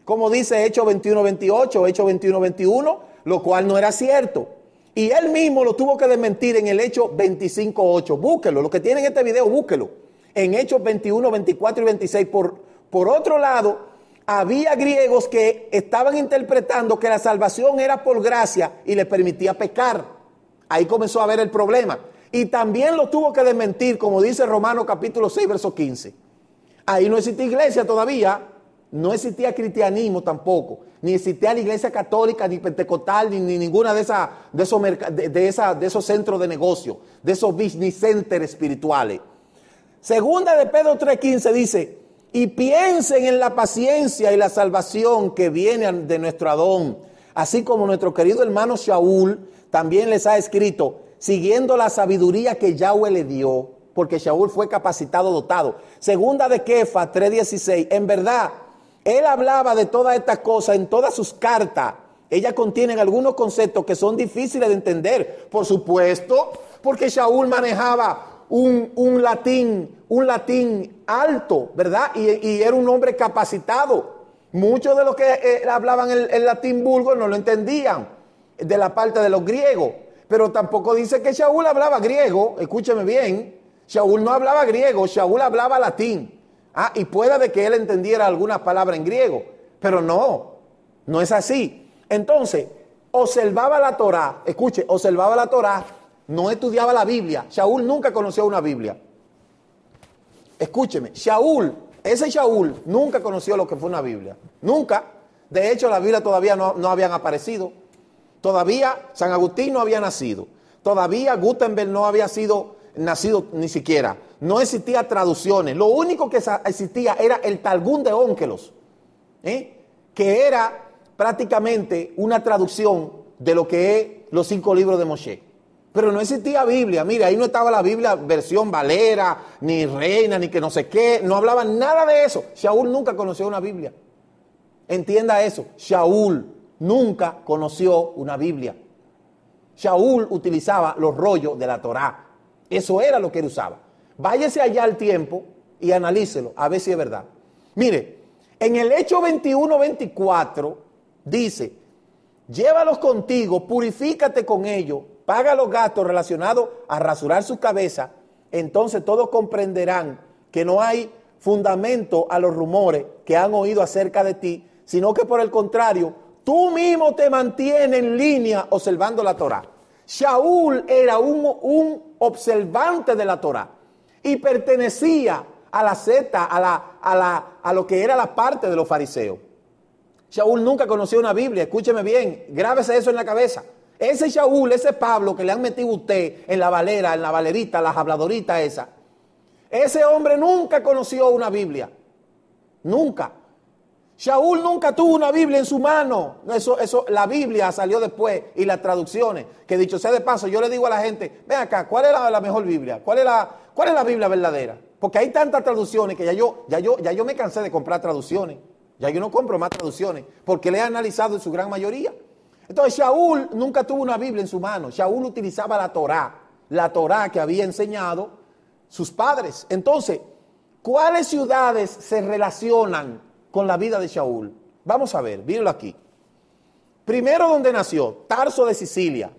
como dice Hechos 21:28, Hechos 21:21, lo cual no era cierto. Y él mismo lo tuvo que desmentir en el Hechos 25:8. Búsquelo, los que tienen este video, búsquelo. En Hechos 21, 24 y 26. Por otro lado, había griegos que estaban interpretando que la salvación era por gracia y les permitía pecar. Ahí comenzó a haber el problema. Y también lo tuvo que desmentir, como dice Romanos capítulo 6, verso 15. Ahí no existía iglesia todavía, no existía cristianismo tampoco, ni existía la iglesia católica, ni pentecostal, ni ninguna de esos centros de negocio, de esos business centers espirituales. Segunda de Pedro 3:15 dice, y piensen en la paciencia y la salvación que viene de nuestro Adón, así como nuestro querido hermano Shaul también les ha escrito, siguiendo la sabiduría que Yahweh le dio, porque Shaul fue capacitado, dotado. Segunda de Kefa 3:16, en verdad, él hablaba de todas estas cosas en todas sus cartas. Ellas contienen algunos conceptos que son difíciles de entender, por supuesto, porque Shaul manejaba un latín alto, ¿verdad? Y era un hombre capacitado. Muchos de los que hablaban el latín vulgo no lo entendían de la parte de los griegos. Pero tampoco dice que Shaul hablaba griego, escúcheme bien. Shaul no hablaba griego, Shaul hablaba latín. Y puede de que él entendiera algunas palabras en griego, pero no es así. Entonces, observaba la Torá, escuche, observaba la Torá, no estudiaba la Biblia. Shaul nunca conoció una Biblia. Escúcheme, ese Shaul nunca conoció lo que fue una Biblia. Nunca. De hecho, la Biblia todavía no habían aparecido. Todavía San Agustín no había nacido. Todavía Gutenberg no había nacido ni siquiera. No existía traducciones. Lo único que existía era el Talmud de Ónkelos, que era prácticamente una traducción de lo que es los 5 libros de Moshe. Pero no existía Biblia. Mira, ahí no estaba la Biblia versión Valera, ni Reina, ni que no sé qué. No hablaban nada de eso. Shaul nunca conoció una Biblia. Entienda eso. Shaul nunca conoció una Biblia. Shaul utilizaba los rollos de la Torá. Eso era lo que él usaba. Váyase allá al tiempo y analícelo, a ver si es verdad. Mire, en el Hecho 21:24 dice, llévalos contigo, purifícate con ellos, paga los gastos relacionados a rasurar su cabeza, entonces todos comprenderán que no hay fundamento a los rumores que han oído acerca de ti, sino que por el contrario, tú mismo te mantienes en línea observando la Torá. Shaul era un observante de la Torá y pertenecía a la secta, a lo que era la parte de los fariseos. Shaul nunca conoció una Biblia, escúcheme bien, grábese eso en la cabeza. Ese Shaul, ese Pablo que le han metido a usted en la valera, en la valerita, las habladoritas esa, ese hombre nunca conoció una Biblia, nunca. Shaul nunca tuvo una Biblia en su mano. La Biblia salió después y las traducciones, que dicho sea de paso, yo le digo a la gente, ven acá, ¿cuál es la mejor Biblia? ¿Cuál es la Biblia verdadera? Porque hay tantas traducciones que ya yo me cansé de comprar traducciones. Ya yo no compro más traducciones, porque le he analizado en su gran mayoría. Entonces Shaul nunca tuvo una Biblia en su mano. Shaul utilizaba la Torá que había enseñado sus padres. Entonces, ¿cuáles ciudades se relacionan con la vida de Shaul? Vamos a ver, mírenlo aquí. Primero, donde nació, Tarso de Sicilia,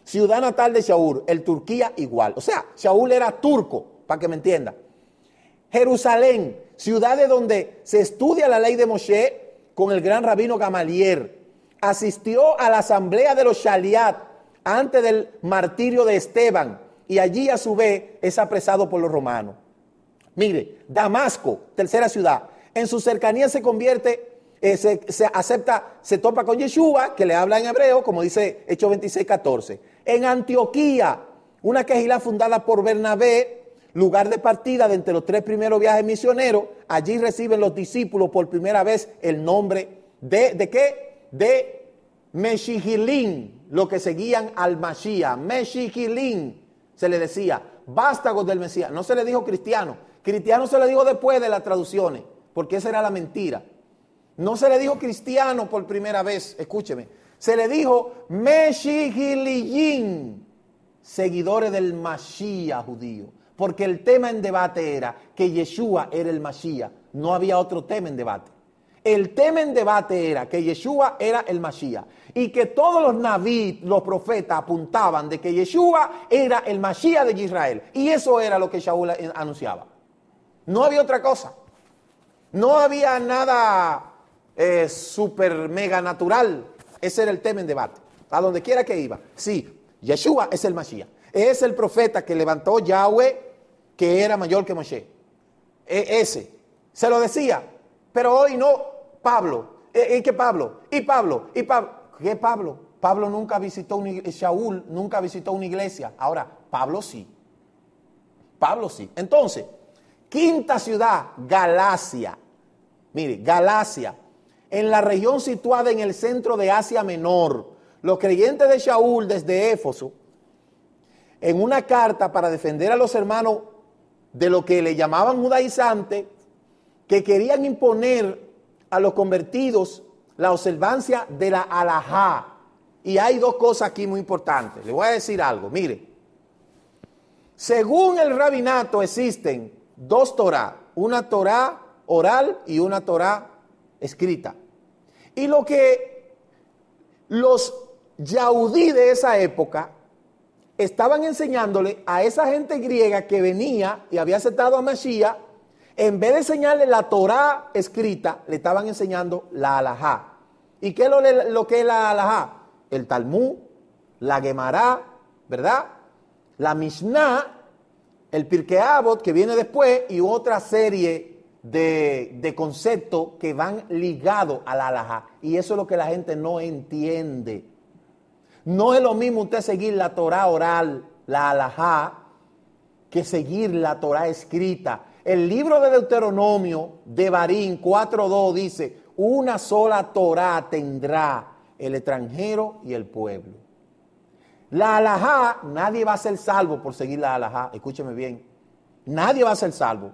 ciudad natal de Shaul, el Turquía igual. O sea, Shaul era turco, para que me entienda. Jerusalén, ciudad de donde se estudia la ley de Moshe con el gran rabino Gamaliel. Asistió a la asamblea de los Shaliat antes del martirio de Esteban y allí a su vez es apresado por los romanos. Mire, Damasco, tercera ciudad. En su cercanía se convierte, se topa con Yeshua, que le habla en hebreo, como dice Hechos 26:14. En Antioquía, una quejilá fundada por Bernabé, lugar de partida de entre los 3 primeros viajes misioneros. Allí reciben los discípulos por primera vez el nombre ¿de qué? De Meshigilín, lo que seguían al Mashiach. Meshigilín se le decía, vástagos del Mesías. No se le dijo cristiano. Cristiano se le dijo después de las traducciones, porque esa era la mentira. No se le dijo cristiano por primera vez, escúcheme. Se le dijo Meshigilín, seguidores del Mashiach judío. Porque el tema en debate era que Yeshua era el Mashiach. No había otro tema en debate. El tema en debate era que Yeshua era el Mashiach. Y que todos los naví, los profetas, apuntaban de que Yeshua era el Mashiach de Israel. Y eso era lo que Shaul anunciaba. No había otra cosa. No había nada super mega natural. Ese era el tema en debate. A donde quiera que iba. Sí, Yeshua es el Mashiach. Es el profeta que levantó Yahweh, que era mayor que Moshe. Ese. Se lo decía. Pero hoy no. Pablo. ¿Y qué Pablo? ¿Y Pablo? ¿Y Pablo? ¿Qué Pablo? Pablo nunca visitó una iglesia. Shaul nunca visitó una iglesia. Ahora, Pablo sí. Pablo sí. Entonces, quinta ciudad, Galacia. Mire, Galacia. En la región situada en el centro de Asia Menor. Los creyentes de Shaul desde Éfeso, en una carta para defender a los hermanos de lo que le llamaban judaizantes, que querían imponer a los convertidos la observancia de la halajá. Y hay dos cosas aquí muy importantes. Le voy a decir algo, mire. Según el rabinato existen 2 Torah, una Torah oral y una Torah escrita. Y lo que los yaudí de esa época estaban enseñándole a esa gente griega que venía y había aceptado a Mashiach, en vez de enseñarle la Torah escrita, le estaban enseñando la halajá. ¿Y qué es lo que es la halajá? El Talmud, la Gemara, ¿verdad? La Mishnah, el Pirkei Avot que viene después y otra serie de conceptos que van ligados a la halajá. Y eso es lo que la gente no entiende. No es lo mismo usted seguir la Torah oral, la halajá, que seguir la Torah escrita. El libro de Deuteronomio, Devarim 4.2 dice, una sola Torah tendrá el extranjero y el pueblo. La halajá, nadie va a ser salvo por seguir la halajá, escúcheme bien, nadie va a ser salvo.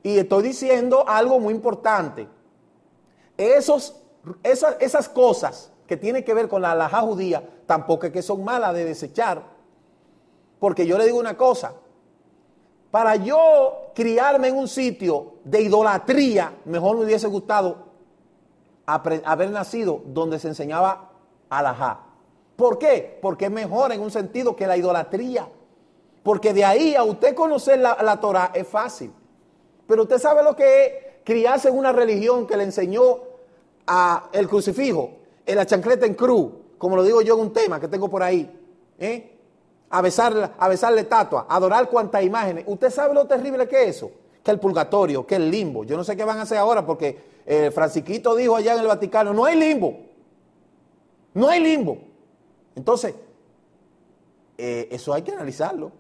Y estoy diciendo algo muy importante, esas cosas que tienen que ver con la halajá judía, tampoco es que son malas de desechar, porque yo le digo una cosa, para yo criarme en un sitio de idolatría, mejor me hubiese gustado haber nacido donde se enseñaba halajá. ¿Por qué? Porque es mejor en un sentido que la idolatría. Porque de ahí a usted conocer la Torah es fácil. Pero usted sabe lo que es criarse en una religión que le enseñó el crucifijo, la chancleta en cruz, como lo digo yo en un tema que tengo por ahí, a besarle estatua, a adorar cuantas imágenes. ¿Usted sabe lo terrible que es eso? Que el purgatorio, que el limbo. Yo no sé qué van a hacer ahora porque Francisquito dijo allá en el Vaticano, no hay limbo. No hay limbo. Entonces, eso hay que analizarlo.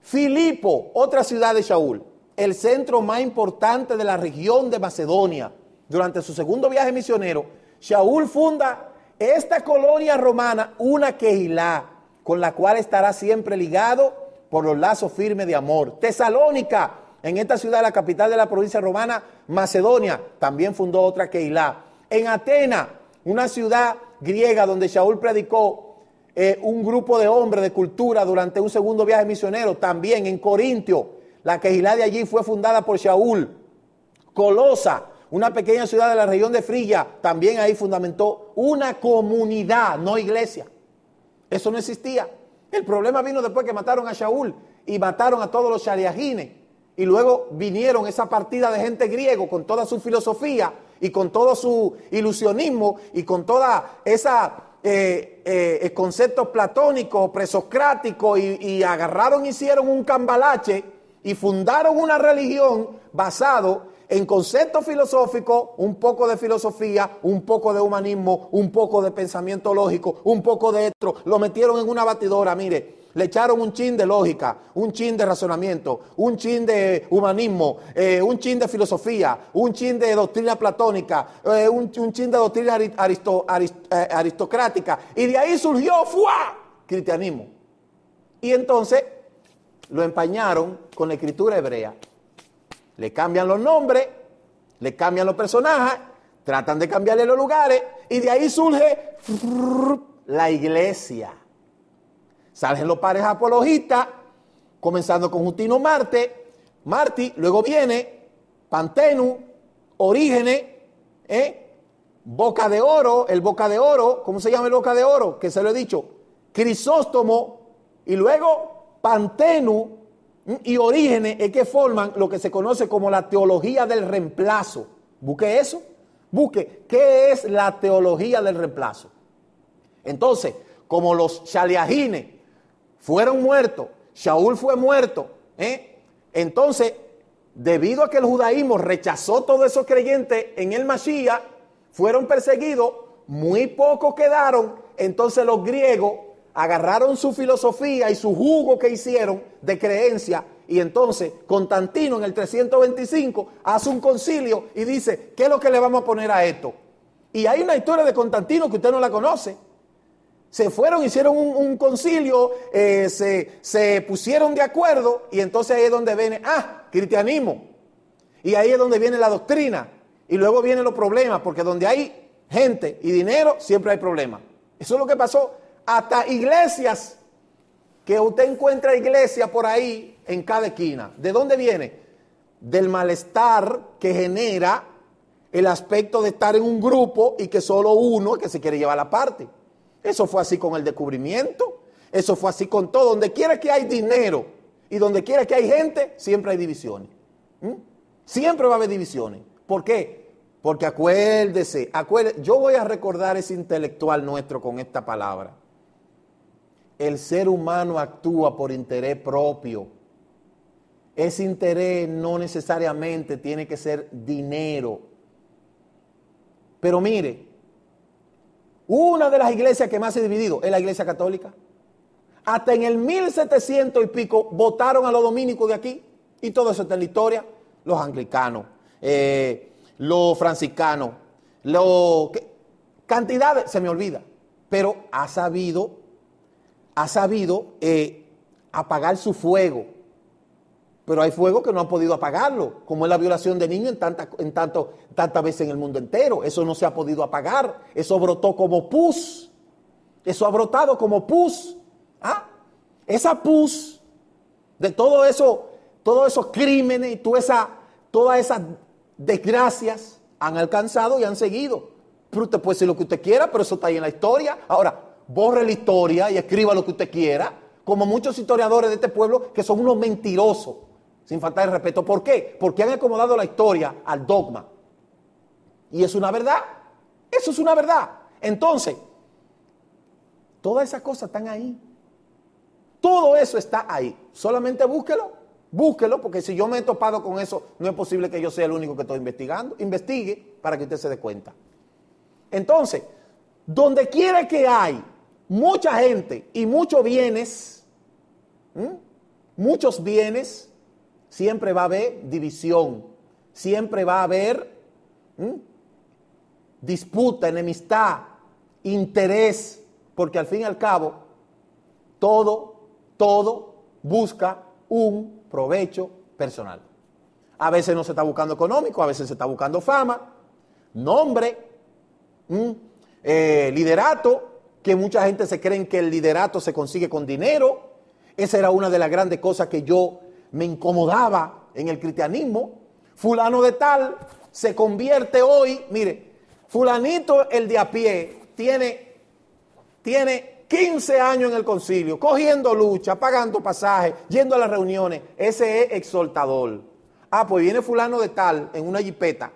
Filipo, otra ciudad de Shaul, el centro más importante de la región de Macedonia. Durante su segundo viaje misionero, Shaul funda esta colonia romana, una Kehilá, con la cual estará siempre ligado por los lazos firmes de amor. Tesalónica, en esta ciudad, la capital de la provincia romana, Macedonia, también fundó otra Kehilá. En Atenas, una ciudad griega donde Shaul predicó, un grupo de hombres de cultura durante un segundo viaje misionero. También en Corintio, la Kehilá de allí fue fundada por Shaul. Colosa, una pequeña ciudad de la región de Frigia, también ahí fundamentó una comunidad, no iglesia. Eso no existía. El problema vino después que mataron a Shaul y mataron a todos los shaliahines. Y luego vinieron esa partida de gente griego con toda su filosofía y con todo su ilusionismo y con toda esa conceptos platónicos, presocráticos y agarraron, hicieron un cambalache y fundaron una religión basado en conceptos filosóficos, un poco de filosofía, un poco de humanismo, un poco de pensamiento lógico, un poco de esto. Lo metieron en una batidora, mire. Le echaron un chin de lógica, un chin de razonamiento, un chin de humanismo, un chin de filosofía, un chin de doctrina platónica, un chin de doctrina aristocrática. Y de ahí surgió ¡fua! Cristianismo. Y entonces lo empañaron con la escritura hebrea. Le cambian los nombres, le cambian los personajes, tratan de cambiarle los lugares, y de ahí surge la iglesia. Salen los padres apologistas, comenzando con Justino Martí, luego viene Pantenu, Orígenes, Boca de Oro, el Boca de Oro, ¿cómo se llama el Boca de Oro? Que se lo he dicho, Crisóstomo, y luego Pantenu y Orígenes es que forman lo que se conoce como la teología del reemplazo. Busque eso, busque qué es la teología del reemplazo. Entonces, como los Shaliahines fueron muertos, Shaul fue muerto, entonces, debido a que el judaísmo rechazó todos esos creyentes en el Mashiach, fueron perseguidos, muy pocos quedaron, entonces los griegos agarraron su filosofía y su jugo que hicieron de creencia, y entonces Constantino en el 325 hace un concilio y dice, ¿qué es lo que le vamos a poner a esto? Y hay una historia de Constantino que usted no la conoce. Se fueron, hicieron un concilio, se pusieron de acuerdo, y entonces ahí es donde viene, cristianismo. Y ahí es donde viene la doctrina. Y luego vienen los problemas, porque donde hay gente y dinero, siempre hay problemas. Eso es lo que pasó. Hasta iglesias, que usted encuentra iglesias por ahí en cada esquina. ¿De dónde viene? Del malestar que genera el aspecto de estar en un grupo y que solo uno es que se quiere llevar la parte. Eso fue así con el descubrimiento, eso fue así con todo. Donde quiera que hay dinero y donde quiera que hay gente, siempre hay divisiones. Siempre va a haber divisiones. ¿Por qué? Porque acuérdese, yo voy a recordar ese intelectual nuestro con esta palabra. El ser humano actúa por interés propio. Ese interés no necesariamente tiene que ser dinero. Pero mire, una de las iglesias que más se ha dividido es la iglesia católica. Hasta en el 1700 y pico votaron a los dominicos de aquí, y todo eso está en la historia. Los anglicanos, los franciscanos, cantidades, se me olvida, pero ha sabido apagar su fuego. Pero hay fuego que no han podido apagarlo, como es la violación de niños tantas veces en el mundo entero. Eso no se ha podido apagar. Eso brotó como pus. Eso ha brotado como pus. Esa pus de todos esos crímenes y todas esas desgracias han alcanzado y han seguido. Pero usted puede decir lo que usted quiera, pero eso está ahí en la historia. Ahora, borre la historia y escriba lo que usted quiera, como muchos historiadores de este pueblo que son unos mentirosos, sin faltar el respeto. ¿Por qué? Porque han acomodado la historia al dogma. Y es una verdad. Eso es una verdad. Entonces, todas esas cosas están ahí. Todo eso está ahí. Solamente búsquelo. Búsquelo, porque si yo me he topado con eso, no es posible que yo sea el único que estoy investigando. Investigue para que usted se dé cuenta. Entonces, donde quiera que hay mucha gente y muchos bienes, siempre va a haber división, siempre va a haber disputa, enemistad, interés, porque al fin y al cabo, todo busca un provecho personal. A veces no se está buscando económico, a veces se está buscando fama, nombre, liderato, que mucha gente se cree que el liderato se consigue con dinero. Esa era una de las grandes cosas que yo me incomodaba en el cristianismo. Fulano de tal se convierte hoy, mire, fulanito el de a pie tiene 15 años en el concilio, cogiendo lucha, pagando pasajes, yendo a las reuniones. Ese es exhortador. Pues viene fulano de tal en una jipeta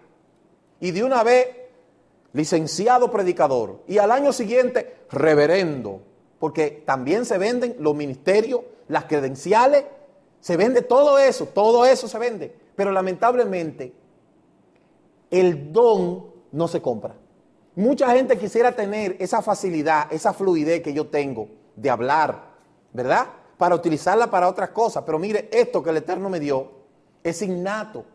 y de una vez licenciado predicador, y al año siguiente reverendo, porque también se venden los ministerios, las credenciales, se vende todo eso se vende, pero lamentablemente el don no se compra. Mucha gente quisiera tener esa facilidad, esa fluidez que yo tengo de hablar, ¿verdad? para utilizarla para otras cosas. Pero mire, esto que el Eterno me dio es innato.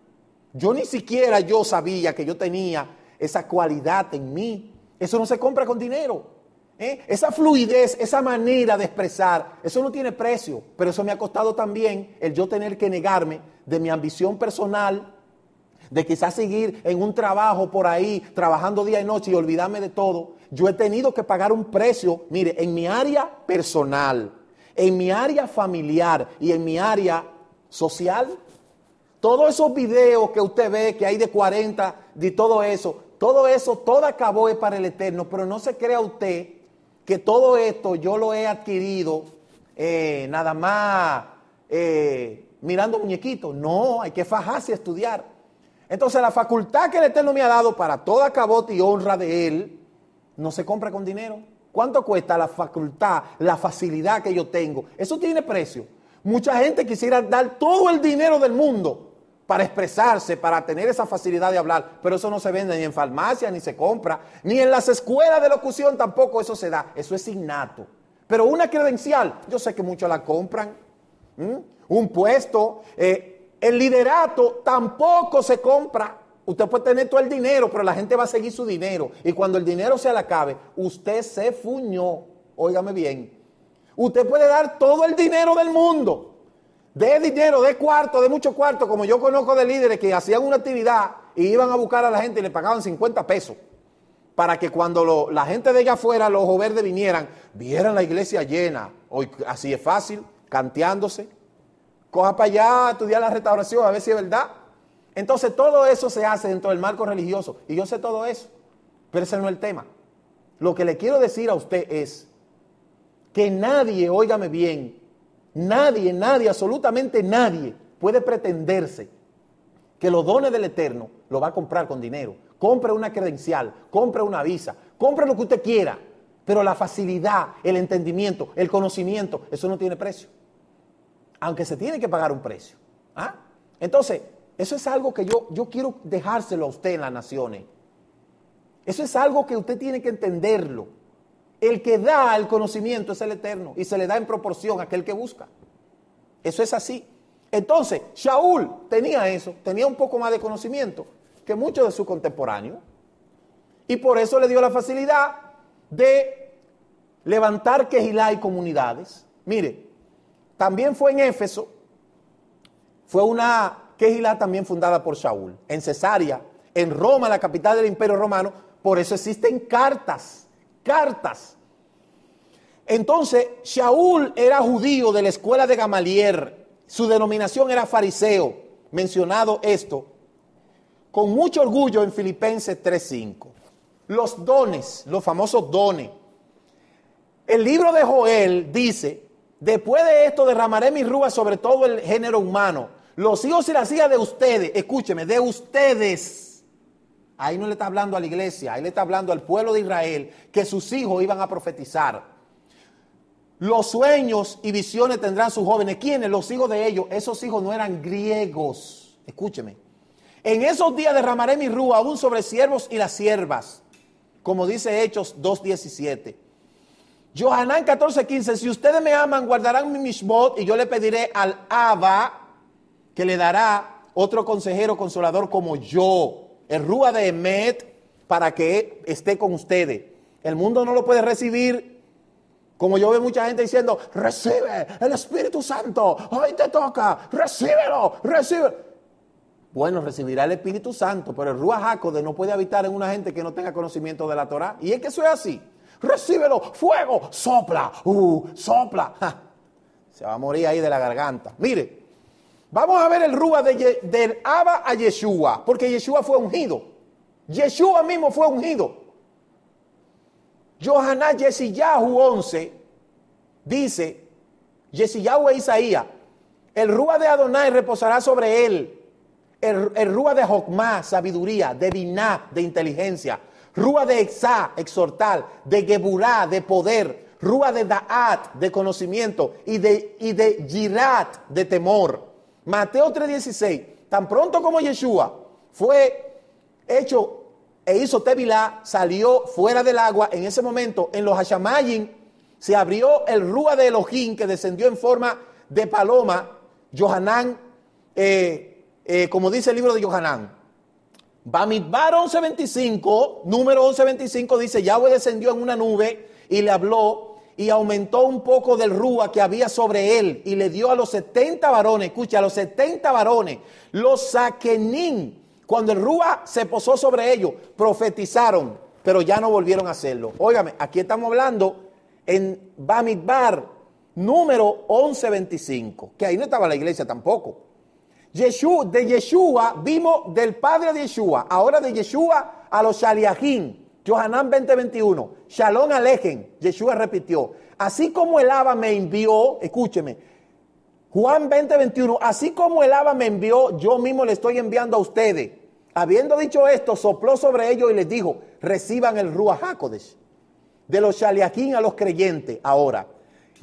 Yo ni siquiera yo sabía que yo tenía esa cualidad en mí. Eso no se compra con dinero. Esa fluidez, esa manera de expresar, eso no tiene precio. Pero eso me ha costado también el yo tener que negarme de mi ambición personal, de quizás seguir en un trabajo por ahí, trabajando día y noche y olvidarme de todo. Yo he tenido que pagar un precio, mire, en mi área personal, en mi área familiar y en mi área social. Todos esos videos que usted ve que hay de 40, de todo eso, todo acabó es para el Eterno. Pero no se crea usted que todo esto yo lo he adquirido nada más mirando muñequitos. No, hay que fajarse a estudiar. Entonces la facultad que el Eterno me ha dado para toda cabota y honra de Él, no se compra con dinero. ¿Cuánto cuesta la facultad, la facilidad que yo tengo? Eso tiene precio. Mucha gente quisiera dar todo el dinero del mundo para expresarse, para tener esa facilidad de hablar, pero eso no se vende ni en farmacia, ni se compra, ni en las escuelas de locución tampoco eso se da. Eso es innato. Pero una credencial, yo sé que muchos la compran. Un puesto, el liderato tampoco se compra. Usted puede tener todo el dinero, pero la gente va a seguir su dinero. Y cuando el dinero se le acabe, usted se fuñó. Óigame bien. Usted puede dar todo el dinero del mundo. De dinero, de cuarto, de mucho cuarto, como yo conozco de líderes que hacían una actividad y iban a buscar a la gente y le pagaban 50 pesos. Para que cuando la gente de allá afuera, los ojos verdes vinieran, vieran la iglesia llena. Hoy así es fácil, canteándose. Coja para allá a estudiar la restauración, a ver si es verdad. Entonces todo eso se hace dentro del marco religioso. Y yo sé todo eso, pero ese no es el tema. Lo que le quiero decir a usted es que nadie, óigame bien, nadie, absolutamente nadie puede pretenderse que los dones del Eterno lo va a comprar con dinero. Compre una credencial, compre una visa, compre lo que usted quiera, pero la facilidad, el entendimiento, el conocimiento, eso no tiene precio. Aunque se tiene que pagar un precio. Entonces, eso es algo que yo quiero dejárselo a usted en las naciones. Eso es algo que usted tiene que entenderlo. El que da el conocimiento es el Eterno y se le da en proporción a aquel que busca. Eso es así. Entonces, Shaul tenía eso, tenía un poco más de conocimiento que muchos de sus contemporáneos. Y por eso le dio la facilidad de levantar quejilá y comunidades. Mire, también fue en Éfeso, fue una quejilá también fundada por Shaul. En Cesarea, en Roma, la capital del Imperio Romano, por eso existen cartas. Entonces, Shaul era judío de la escuela de Gamaliel, su denominación era fariseo, mencionado esto, con mucho orgullo en Filipenses 3:5. Los dones, los famosos dones. El libro de Joel dice, después de esto derramaré mi rúa sobre todo el género humano, los hijos y las hijas de ustedes, escúcheme, de ustedes. Ahí no le está hablando a la iglesia, ahí le está hablando al pueblo de Israel, que sus hijos iban a profetizar. Los sueños y visiones tendrán sus jóvenes. ¿Quiénes? Los hijos de ellos. Esos hijos no eran griegos. Escúcheme. En esos días derramaré mi rúa aún sobre siervos y las siervas, como dice Hechos 2:17. Johanán 14:15. Si ustedes me aman, guardarán mi mishmot, y yo le pediré al Abba, que le dará otro consejero consolador como yo, el Rúa de Emet, para que esté con ustedes. El mundo no lo puede recibir, como yo veo mucha gente diciendo, recibe el Espíritu Santo, hoy te toca, recíbelo. Bueno, recibirá el Espíritu Santo, pero el Rúa Jacode no puede habitar en una gente que no tenga conocimiento de la Torá. Y es que eso es así. Recíbelo, fuego, sopla, sopla. Se va a morir ahí de la garganta. Mire. Vamos a ver el Rúa del Abba a Yeshua, porque Yeshua fue ungido. Yeshua mismo fue ungido. Yohaná Yesiyahu 11 dice, Yesiyahu e Isaías, el Rúa de Adonai reposará sobre él. El Rúa de Jokmá, sabiduría, de Biná, de inteligencia. Rúa de Exá, exhortar, de Geburá, de poder. Rúa de Da'at, de conocimiento, y de Yirat, de temor. Mateo 3:16, tan pronto como Yeshua fue hecho e hizo Tevilá, salió fuera del agua, en ese momento en los Hashamayim se abrió el Rúa de Elohim que descendió en forma de paloma. Yohanan, como dice el libro de Yohanan. Bamidbar 11:25, número 11:25 dice, Yahweh descendió en una nube y le habló y aumentó un poco del Rúa que había sobre él y le dio a los 70 varones, escucha, a los 70 varones, los Sakenim, cuando el Rúa se posó sobre ellos, profetizaron, pero ya no volvieron a hacerlo. Óigame, aquí estamos hablando en Bamidbar, número 11:25, que ahí no estaba la iglesia tampoco. De Yeshua, vimos del padre de Yeshua, ahora de Yeshua a los Shaliachim, Yohanan 20:21, Shalom Alejem, Yeshua repitió, así como el Abba me envió, escúcheme, Juan 20:21, así como el Abba me envió, yo mismo le estoy enviando a ustedes. Habiendo dicho esto, sopló sobre ellos y les dijo, reciban el Ruach HaKodesh, de los Shaliachim a los creyentes. Ahora,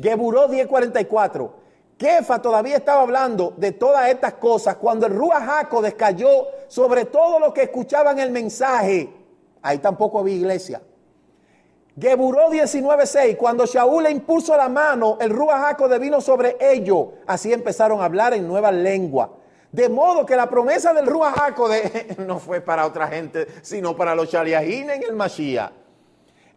Geburó 10:44, Kefa todavía estaba hablando de todas estas cosas cuando el Ruach HaKodesh cayó sobre todos los que escuchaban el mensaje. Ahí tampoco había iglesia. Geburó 19:6, cuando Shaul le impuso la mano, el Ruach HaKodesh vino sobre ellos. Así empezaron a hablar en nuevas lenguas. De modo que la promesa del Ruach HaKodesh no fue para otra gente, sino para los Shaliachim en el Mashiach.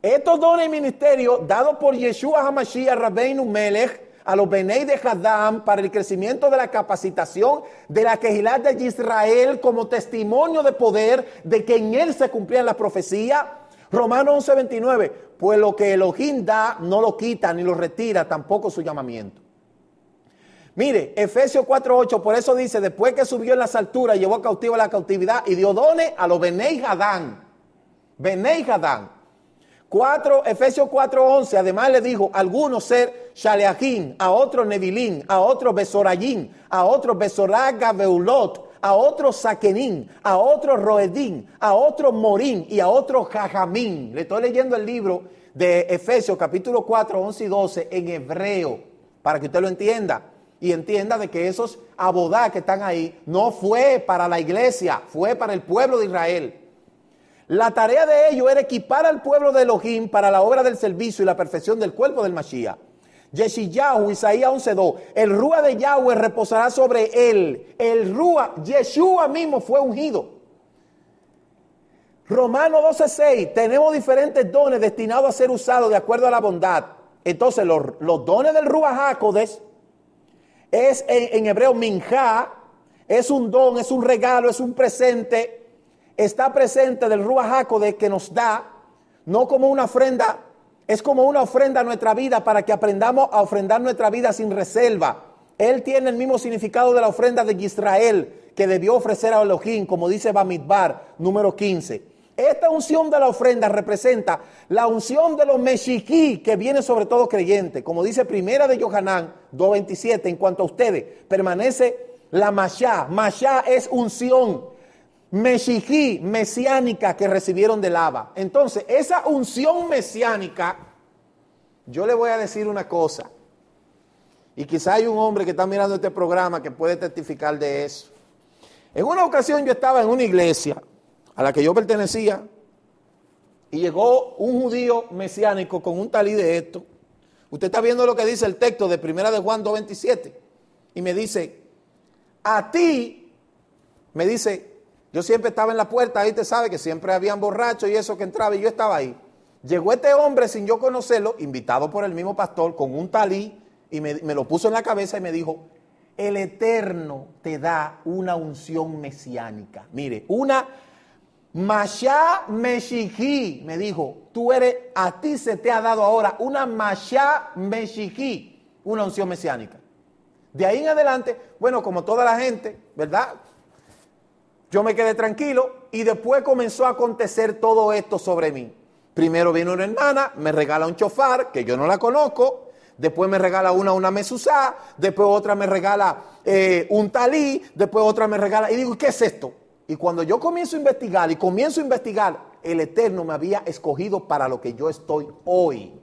Estos dones y ministerios dados por Yeshua HaMashiach Rabbeinu Melech a los Benei de Hadam para el crecimiento de la capacitación de la Kehilá de Israel como testimonio de poder de que en él se cumplían las profecías. Romanos 11:29, pues lo que Elohim da no lo quita ni lo retira, tampoco su llamamiento. Mire, Efesios 4:8, por eso dice, después que subió en las alturas, llevó cautivo a la cautividad y dio dones a los Benei Hadam. Benei Hadam. Efesios 4:11, además le dijo, algunos ser Shaleachim, a otros Nevilim, a otros Besorayim, a otros Besoraga Beulot, a otros Sakenim, a otros Roedim, a otros Morim y a otros Jajamim. Le estoy leyendo el libro de Efesios capítulo 4, 11 y 12 en hebreo, para que usted lo entienda. Y entienda de que esos abodá que están ahí no fue para la iglesia, fue para el pueblo de Israel. La tarea de ellos era equipar al pueblo de Elohim para la obra del servicio y la perfección del cuerpo del Mashiach. Yeshayahu, Isaías 11:2, el Rúa de Yahweh reposará sobre él. El Rúa, Yeshua mismo fue ungido. Romanos 12:6, tenemos diferentes dones destinados a ser usados de acuerdo a la bondad. Entonces los dones del Ruach HaKodesh es en hebreo minjá, es un don, es un regalo, es un presente. Está presente del Ruach HaKodesh que nos da, no como una ofrenda, es como una ofrenda a nuestra vida para que aprendamos a ofrendar nuestra vida sin reserva. Él tiene el mismo significado de la ofrenda de Israel que debió ofrecer a Elohim, como dice Bamidbar, número 15. Esta unción de la ofrenda representa la unción de los Meshichí que viene sobre todo creyente. Como dice primera de Yohanan 2:27, en cuanto a ustedes, permanece la Mashá. Mashá es unción. Meshichí, mesiánica, que recibieron del Abba. Entonces, esa unción mesiánica, yo le voy a decir una cosa, y quizá hay un hombre que está mirando este programa que puede testificar de eso. En una ocasión yo estaba en una iglesia a la que yo pertenecía, y llegó un judío mesiánico con un talí de esto. Usted está viendo lo que dice el texto de primera de Juan 2:27, y me dice, a ti, me dice, yo siempre estaba en la puerta, ahí te sabe que siempre habían borrachos y eso que entraba y yo estaba ahí. Llegó este hombre sin yo conocerlo, invitado por el mismo pastor, con un talí y me lo puso en la cabeza y me dijo, el Eterno te da una unción mesiánica. Mire, una Mashá Meshichí, me dijo, a ti se te ha dado ahora una Mashá Meshichí, una unción mesiánica. De ahí en adelante, bueno, como toda la gente, ¿verdad? Yo me quedé tranquilo y después comenzó a acontecer todo esto sobre mí. Primero vino una hermana, me regala un chofar, que yo no la conozco. Después me regala una mezuzá. Después otra me regala un talí. Después otra me regala. Y digo, ¿qué es esto? Y cuando yo comienzo a investigar, el Eterno me había escogido para lo que yo estoy hoy.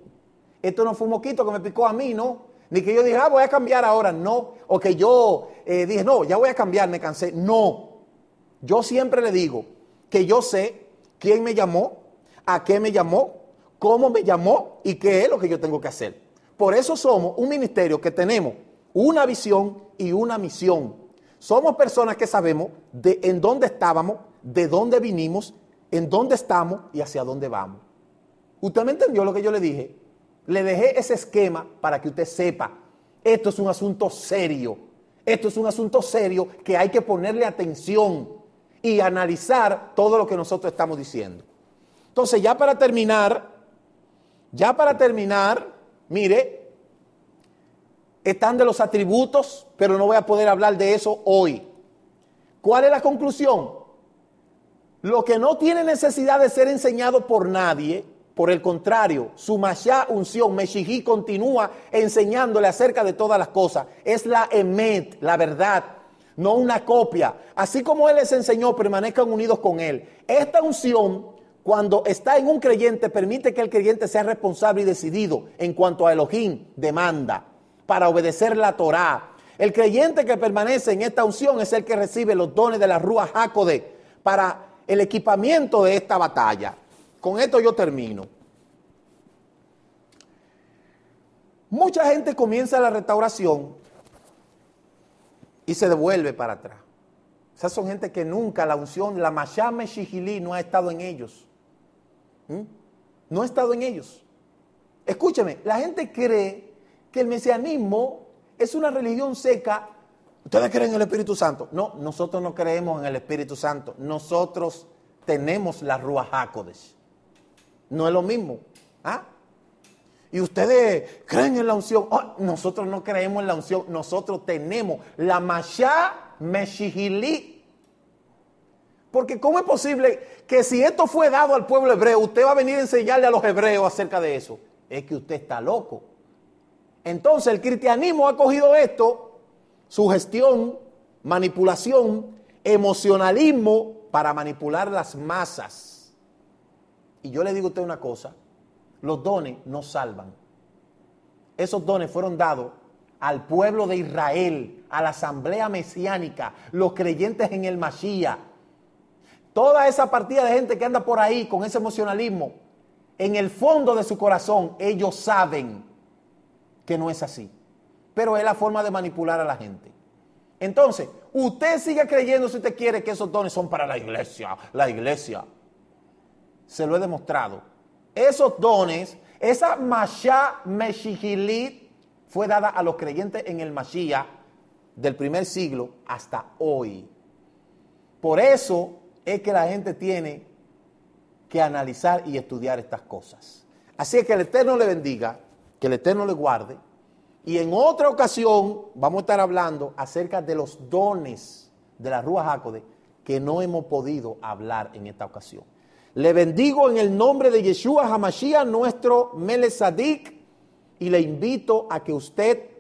Esto no fue un moquito que me picó a mí, ¿no? Ni que yo dije, voy a cambiar ahora, no. O que yo dije, no, ya voy a cambiar, me cansé. No. Yo siempre le digo que yo sé quién me llamó, a qué me llamó, cómo me llamó y qué es lo que yo tengo que hacer. Por eso somos un ministerio que tenemos una visión y una misión. Somos personas que sabemos en dónde estábamos, de dónde vinimos, en dónde estamos y hacia dónde vamos. ¿Usted me entendió lo que yo le dije? Le dejé ese esquema para que usted sepa, esto es un asunto serio. Esto es un asunto serio que hay que ponerle atención y analizar todo lo que nosotros estamos diciendo. Entonces, ya para terminar, mire, están de los atributos, pero no voy a poder hablar de eso hoy. ¿Cuál es la conclusión? Lo que no tiene necesidad de ser enseñado por nadie, por el contrario, su Mashá, unción, Meshijí, continúa enseñándole acerca de todas las cosas. Es la Emet, la verdad, no una copia. Así como Él les enseñó, permanezcan unidos con Él. Esta unción, cuando está en un creyente, permite que el creyente sea responsable y decidido en cuanto a Elohim demanda, para obedecer la Torá. El creyente que permanece en esta unción es el que recibe los dones de la Ruach HaKodesh para el equipamiento de esta batalla. Con esto yo termino. Mucha gente comienza la restauración y se devuelve para atrás. Esas son gente que nunca la unción, la Mashá Meshihili no ha estado en ellos. No ha estado en ellos. Escúcheme, la gente cree que el mesianismo es una religión seca. ¿Ustedes creen en el Espíritu Santo? No, nosotros no creemos en el Espíritu Santo. Nosotros tenemos la Ruach HaKodesh. No es lo mismo. ¿Ah? Y ustedes creen en la unción. Oh, nosotros no creemos en la unción. Nosotros tenemos la Mashá Meshihili. Porque ¿cómo es posible que si esto fue dado al pueblo hebreo, usted va a venir a enseñarle a los hebreos acerca de eso? Es que usted está loco. Entonces el cristianismo ha cogido esto, sugestión, manipulación, emocionalismo para manipular las masas. Y yo le digo a usted una cosa, los dones no salvan. Esos dones fueron dados al pueblo de Israel, a la asamblea mesiánica, los creyentes en el Mashiach. Toda esa partida de gente que anda por ahí con ese emocionalismo, en el fondo de su corazón, ellos saben que no es así. Pero es la forma de manipular a la gente. Entonces, usted sigue creyendo, si usted quiere, que esos dones son para la iglesia. La iglesia. Se lo he demostrado. Esos dones, esa Mashá Meshihilit fue dada a los creyentes en el Mashiach del primer siglo hasta hoy. Por eso es que la gente tiene que analizar y estudiar estas cosas. Así es que el Eterno le bendiga, que el Eterno le guarde. Y en otra ocasión vamos a estar hablando acerca de los dones de la Ruach HaKodesh que no hemos podido hablar en esta ocasión. Le bendigo en el nombre de Yeshua HaMashiach, nuestro Melech Tzadik, y le invito a que usted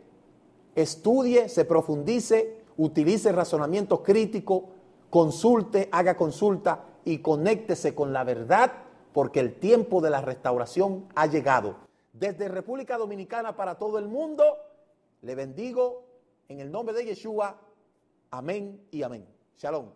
estudie, se profundice, utilice razonamiento crítico, consulte, haga consulta y conéctese con la verdad, porque el tiempo de la restauración ha llegado. Desde República Dominicana para todo el mundo, le bendigo en el nombre de Yeshua. Amén y amén. Shalom.